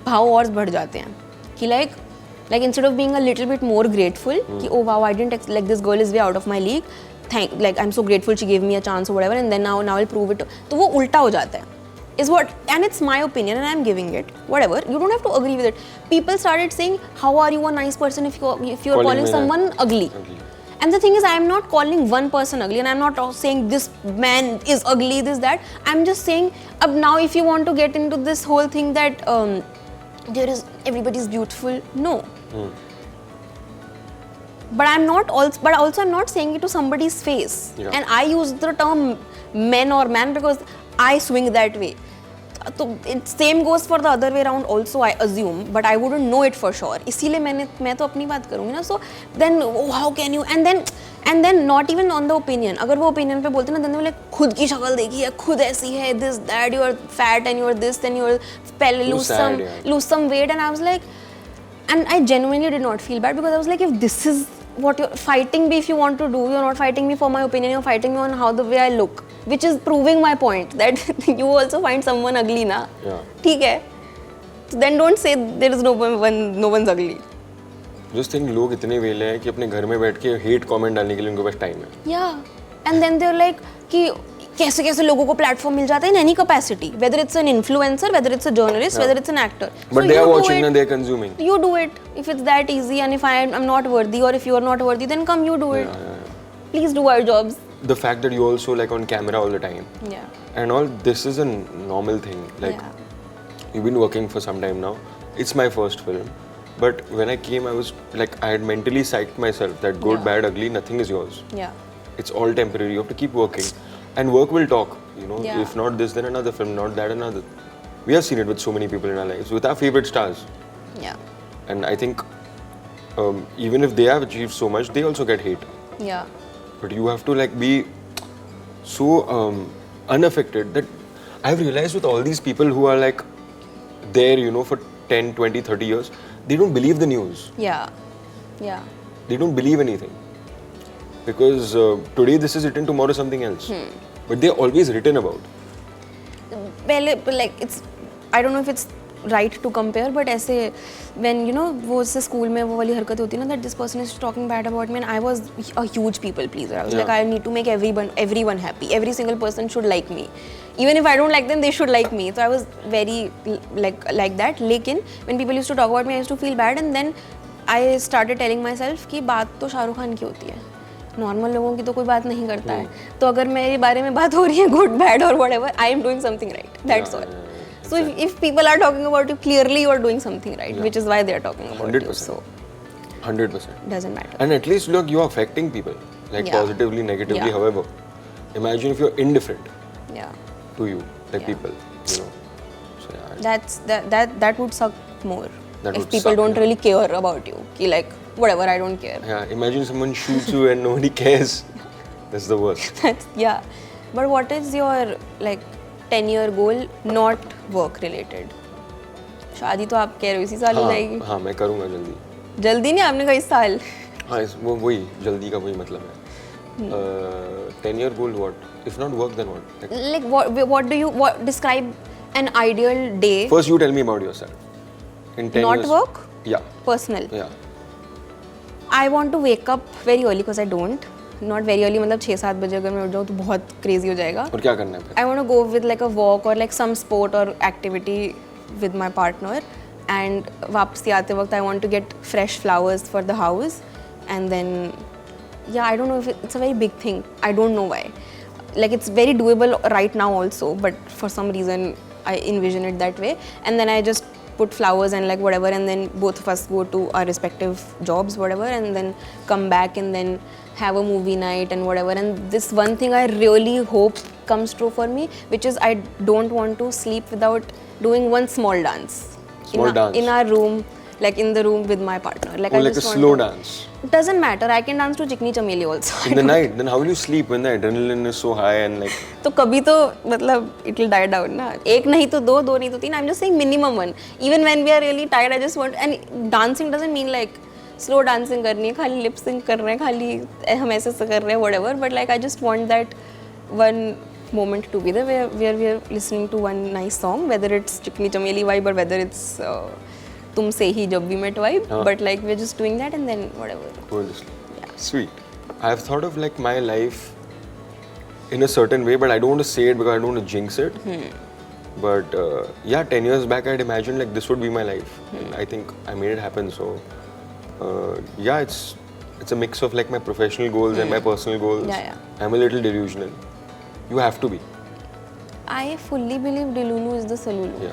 भाव और बढ़ जाते हैं कि like instead of being a little bit more grateful कि oh wow I didn't like this girl is way out of my league, like I'm so grateful she gave me a chance or whatever, and then now I'll prove it, तो वो उल्टा हो जाता है is what, and it's my opinion and I'm giving it, whatever, you don't have to agree with it. People started saying how are you a nice person if you're calling someone ugly. And the thing is, I am not calling one person ugly, and I'm not saying this man is ugly, this, that. I'm just saying, now if you want to get into this whole thing that everybody's beautiful, no. But I'm not also, I'm not saying it to somebody's face. Yeah. And I use the term men or man because I swing that way. So it same goes for the other way around also, I assume, but I wouldn't know it for sure. इसीलिए मैं तो अपनी बात करूँगी ना. So then how can you, and then not even on the opinion. अगर वो opinion पे बोलते ना, then they will like खुद की शक्ल देखी है, खुद ऐसी है, this, that, you are fat and you are this, then you are पहले lose some weight, and I was like, and I genuinely did not feel bad because I was like, if this is what you're fighting me, if you want to do, you're not fighting me for my opinion, you're fighting me on how the way I look, which is proving my point that you also find someone ugly na. Yeah. ठीक है. So then don't say there is no one's ugly. Just think लोग इतने वेले हैं कि अपने घर में बैठ के hate comment डालने के लिए उनके पास टाइम है. Yeah. And then they're like कि कैसे लोगों को प्लेटफॉर्म मिल जाता है in any capacity, whether it's an influencer, whether it's a journalist, whether it's an actor. But so they are watching and they're consuming. You do it if it's that easy, and if I'm not worthy, or if you are not worthy, then come you do it. Yeah. Please do our jobs. The fact that you also like on camera all the time. Yeah. And all this is a normal thing. Like you've been working for some time now. It's my first film. But when I came, I was like, I had mentally psyched myself that good, bad, ugly, nothing is yours. Yeah. It's all temporary. You have to keep working. And work will talk, you know. Yeah. If not this, then another film, not that, another. We have seen it with so many people in our lives, with our favorite stars. Yeah. And I think even if they have achieved so much, they also get hate. Yeah. But you have to like be so unaffected that I've realized with all these people who are like there, you know, for 10, 20, 30 years, they don't believe the news. Yeah. Yeah. They don't believe anything. Because today this is written, tomorrow something else. But they're always written about. Like it's, I don't know if it's right to compare, but ऐसे when you know वो से school में वो वाली हरकत होती है ना that this person is talking bad about me, and I was a huge people pleaser. I was like I need to make everyone happy. Every single person should like me. Even if I don't like them, they should like me. So I was very like that. लेकिन when people used to talk about me, I used to feel bad, and then I started telling myself कि बात तो शाहरुख खान की होती है. Normal लोगों की तो कोई बात नहीं करता है. तो अगर मेरे बारे में बात हो रही है गुड बैड और whatever, I am doing something right, that's all. So if people are talking about you, clearly you are doing something right, which is why they are talking about 100%. you. So 100%. doesn't matter. And at least look, you are affecting people, like Yeah. positively, negatively, Yeah. however. Imagine if you're indifferent Yeah, to you, like Yeah. people, you know. So yeah, that would suck more. That if would people suck, don't yeah. really care about you. Ki like whatever, I don't care. yeah. Imagine someone shoots you and nobody cares. That's the worst. Yeah. But what is your like 10-year goal? Not work related. शादी तो आप कह रहे हो इसी साल हो जाएगी. हाँ, मैं करूँगा जल्दी. जल्दी नहीं, आपने कहा इस साल. हाँ, वो वही जल्दी का वही मतलब है. 10-year goal what? If not work, then what? Like, Like what do you describe an ideal day? first you tell me about yourself. In 10 Not years. work? Yeah. Personal. Yeah. I want to wake up very early because I don't. Not very early, मतलब 6-7 बजे अगर मैं उठ जाऊँ तो बहुत crazy हो जाएगा. और क्या करना है फिर? I want to go with like a walk or like some sport or activity with my partner, and वापसी आते वक्त I want to get fresh flowers for the house, and then yeah, I don't know if it's a very big thing. I don't know why. Like it's very doable right now also, but for some reason I envision it that way, and then I just put flowers and like whatever, and then both of us go to our respective jobs, whatever, and then come back and then have a movie night and whatever. And this one thing I really hope comes true for me, which is I don't want to sleep without doing one small dance. Small dance. In our room, like in the room with my partner. Like Oh, I like a just want slow to- dance. It doesn't matter. I can dance to Chikni Chameli also. In the night, then how will you sleep when the adrenaline is so high and like? तो कभी तो मतलब it will die down ना. एक नहीं तो दो, दो नहीं तो तीन. I'm just saying minimum one. Even when we are really tired, I just want. And dancing doesn't mean like slow dancing करनी है, खाली lip sync कर रहे हैं, खाली हम ऐसे ऐसे कर रहे हैं, whatever. But like I just want that one moment to be there where we are listening to one nice song, whether it's Chikni Chameli vibe or whether it's तुमसे ही जब भी met vibe. But like we're just doing that and then whatever. Go and sleep. Sweet. I have thought of like my life in a certain way, but I don't want to say it because I don't want to jinx it. But yeah, 10 years back I'd imagined like this would be my life. And I think I made it happen. So yeah, it's a mix of like my professional goals and my personal goals. Yeah, yeah. I'm a little delusional. You have to be. I fully believe Delulu is the Salulu. Yeah.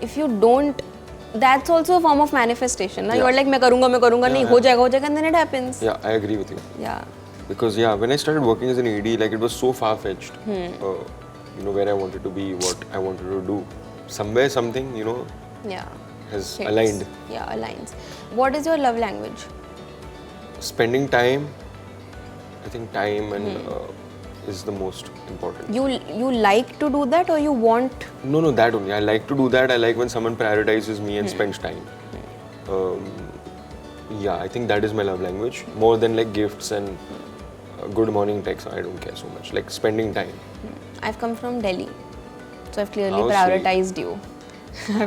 If you don't, that's also a form of manifestation. Na? Yeah. You're like, मैं करूँगा, नहीं हो जाएगा, and then it happens. Yeah, I agree with you. Yeah. Because yeah, when I started working as an AD, like it was so far-fetched. You know, where I wanted to be, what I wanted to do. Somewhere something, you know, Yeah. has Hits. aligned. Yeah, aligns. What is your love language? Spending time, I think time and is the most important. You like to do that or you want? No, that only. I like to do that. I like when someone prioritizes me and spends time. Yeah, I think that is my love language. More than like gifts and good morning texts. I don't care so much. Like spending time. I've come from Delhi, so I've clearly How sweet. prioritized you.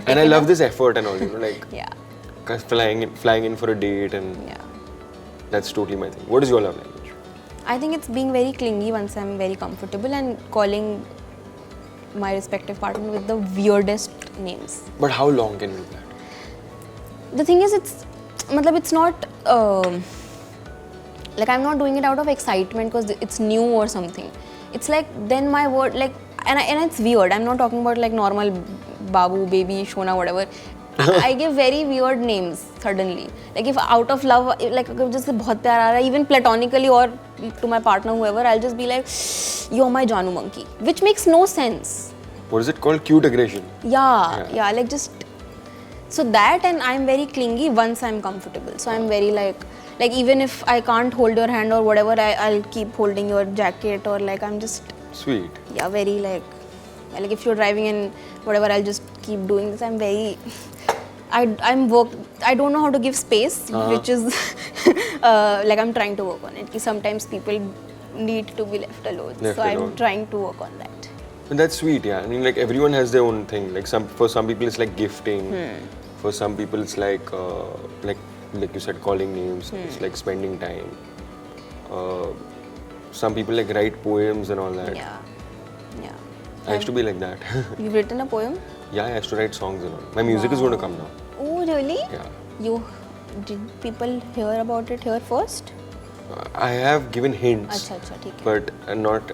And I love this effort and all, you know, like Yeah, flying in for a date, and yeah. that's totally my thing. What is your love language? I think it's being very clingy once I'm very comfortable and calling my respective partner with the weirdest names. But how long can you do that? The thing is, it's not like I'm not doing it out of excitement because it's new or something. It's like then my word like and it's weird. I'm not talking about like normal Babu, baby, Shona, whatever. I give very weird names suddenly. Like if out of love, like अगर जैसे बहुत प्यार आ रहा है, even platonically or to my partner, whoever, I'll just be like, you're my Janu monkey, which makes no sense. What is it called? Cute aggression. Yeah, like just so that, and I'm very clingy once I'm comfortable. So I'm very like even if I can't hold your hand or whatever, I'll keep holding your jacket or like I'm just Sweet. very like if you're driving and whatever, I'll just keep doing this. I'm very I don't know how to give space, which is like I'm trying to work on it. Sometimes people need to be left alone, Left so I'm alone. trying to work on that. And that's sweet, yeah. I mean, like everyone has their own thing. Like for some people it's like gifting. For some people it's like you said, calling names. It's like spending time. Some people like write poems and all that. Yeah. I used to be like that. You've written a poem? Yeah, I used to write songs and all. My music is going to come now. Oh, really? Yeah. Did people hear about it here first? I have given hints, अच्छा अच्छा ठीक है. but not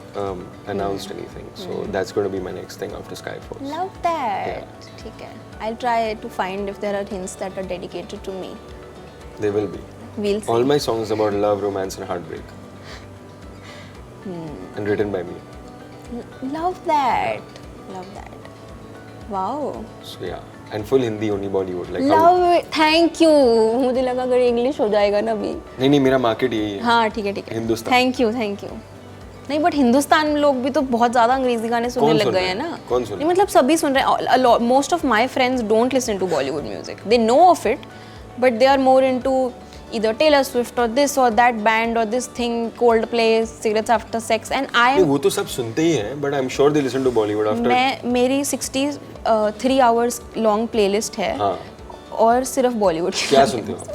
announced anything. So that's going to be my next thing after Skyfall. Love that. ठीक है. I'll try to find if there are hints that are dedicated to me. They will be. We'll see. All my songs about love, romance, and heartbreak, and written by me. Love that. Love that. Wow. So yeah, and full Hindi only Bollywood. Like how? Love it. Thank you. मुझे लगा अगर English हो जाएगा ना अभी. नहीं नहीं, मेरा मार्केट यही है. हाँ ठीक है. हिंदुस्तान. Thank you. नहीं बट हिंदुस्तान में लोग भी तो बहुत ज़्यादा अंग्रेजी गाने सुनने लग गए हैं ना. कौन सुन रहा है? नहीं मतलब सभी सुन रहे हैं. Most of my friends don't listen to Bollywood music. They know of it but they are more into either Taylor Swift or this or that band or this thing, Coldplay, Cigarettes After Sex, and I am. वो तो सब सुनते ही हैं, but I'm sure they listen to Bollywood after. मेरी 63 hours long playlist है. हाँ. और सिर्फ बॉलीवुड. क्या सुनते हो आप?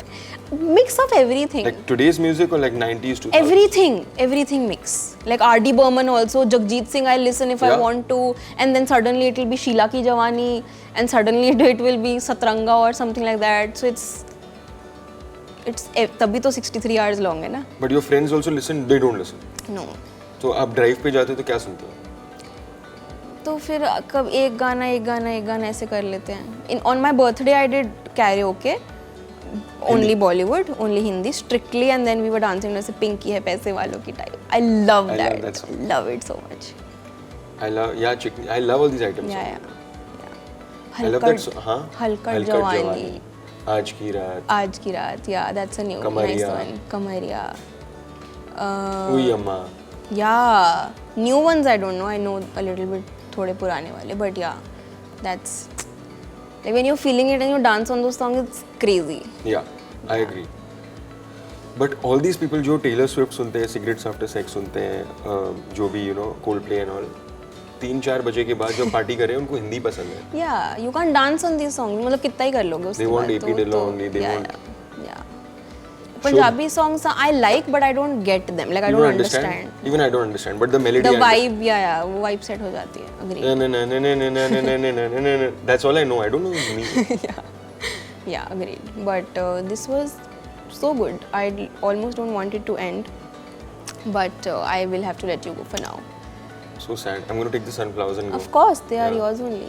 Mix of everything. Like today's music or like 90s to 2000s? Everything mix. Like R.D. Burman also, Jagjit Singh I listen if I want to, and then suddenly it will be Sheila Ki Jawani, and suddenly it will be Satranga or something like that. So it's तभी तो 63 hours long है ना. But your friends also listen, they don't listen. No. तो आप drive पे जाते हो तो क्या सुनते हो? तो फिर कब एक गाना ऐसे कर लेते हैं. On my birthday I did karaoke. Only Bollywood, only Hindi, strictly, and then we were dancing जैसे पिंकी है पैसे वालों की type. I love that. Love it so much. I love all these items. Yeah. I love that song. हाँ. हलकट जवानी. आज की रात. Yeah, that's a nice one. Kamariya. Ui Amma. Yeah, new ones I don't know. I know a little bit, थोड़े पुराने वाले, but yeah, that's like when you're feeling it and you dance on those songs, it's crazy. Yeah, I agree. But all these people जो Taylor Swift सुनते हैं, Cigarettes After Sex सुनते हैं, जो भी Coldplay and all, 3-4 बजे के बाद जो पार्टी करे उनको हिंदी पसंद है. Yeah, you can't dance on these songs. मतलब कितना ही कर लोगे उसके बाद. They want AP Dillon only. They want. Yeah. Punjabi songs I like, but I don't get them. Like I don't understand. Even I don't understand. But the melody. The vibe, वो vibe set हो जाती है. Agreed. That's all I know. I don't know the meaning. Yeah, agreed. But this was so good. I almost don't want it to end. But I will have to let you go for now. So sad. I'm going to take the sunflowers and go. Of course, they are yours only.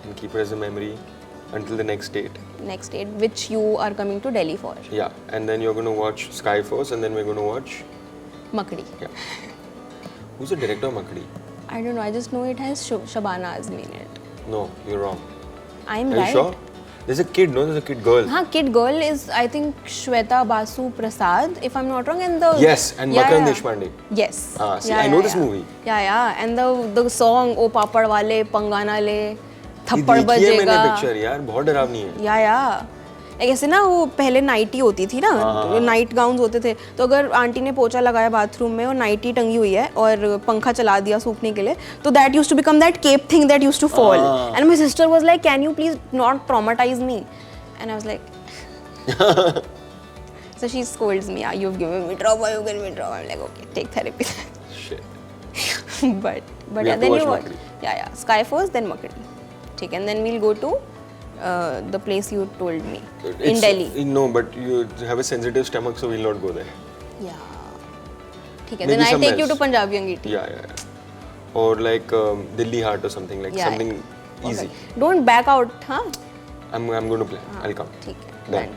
And keep it as a memory until the next date. Next date, which you are coming to Delhi for. Yeah, and then you're going to watch Skyforce, and then we're going to watch Makdi. Yeah. Who's the director of Makdi? I don't know. I just know it has Shabana Azmi in it. No, you're wrong. I'm Are right. you sure? There's a kid, no? There's a kid girl. हाँ, kid girl is I think Shweta Basu Prasad, if I'm not wrong, and the yes, and Makaran Deshpande. Yes. See, I know this movie. Yeah, and the song O Papad Wale Pangana Le थप्पड़ बजेगा. देखिए मैंने picture यार, बहुत डरावनी है. या ऐसे ना वो पहले नाइटी होती थी ना, नाइट गाउन्स होते थे, तो अगर आंटी ने पोछा लगाया बाथरूम में और नाइटी टंगी हुई है और पंखा चला दिया सूखने के लिए, तो that used to become that cape thing that used to fall. And my sister was like, can you please not traumatise me? And I was like, so she scolds me, yeah, you've given me trauma, I'm like, okay, take therapy. Shit. but yeah, then you watch Skyforce, then Makdi. ठीक, and then we'll go to the place you told me in Delhi. No, but you have a sensitive stomach, so we'll not go there. Yeah. ठीक है, then I'll take you to Punjabi Angiti. Yeah. Or like Delhi Heart or something, like something easy. Okay. Don't back out, huh? I'm going to plan. I'll come. ठीक है. Done.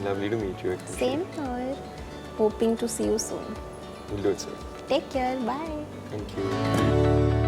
Lovely to meet you. Same here. Hoping to see you soon. We'll do it soon. Take care. Bye. Thank you.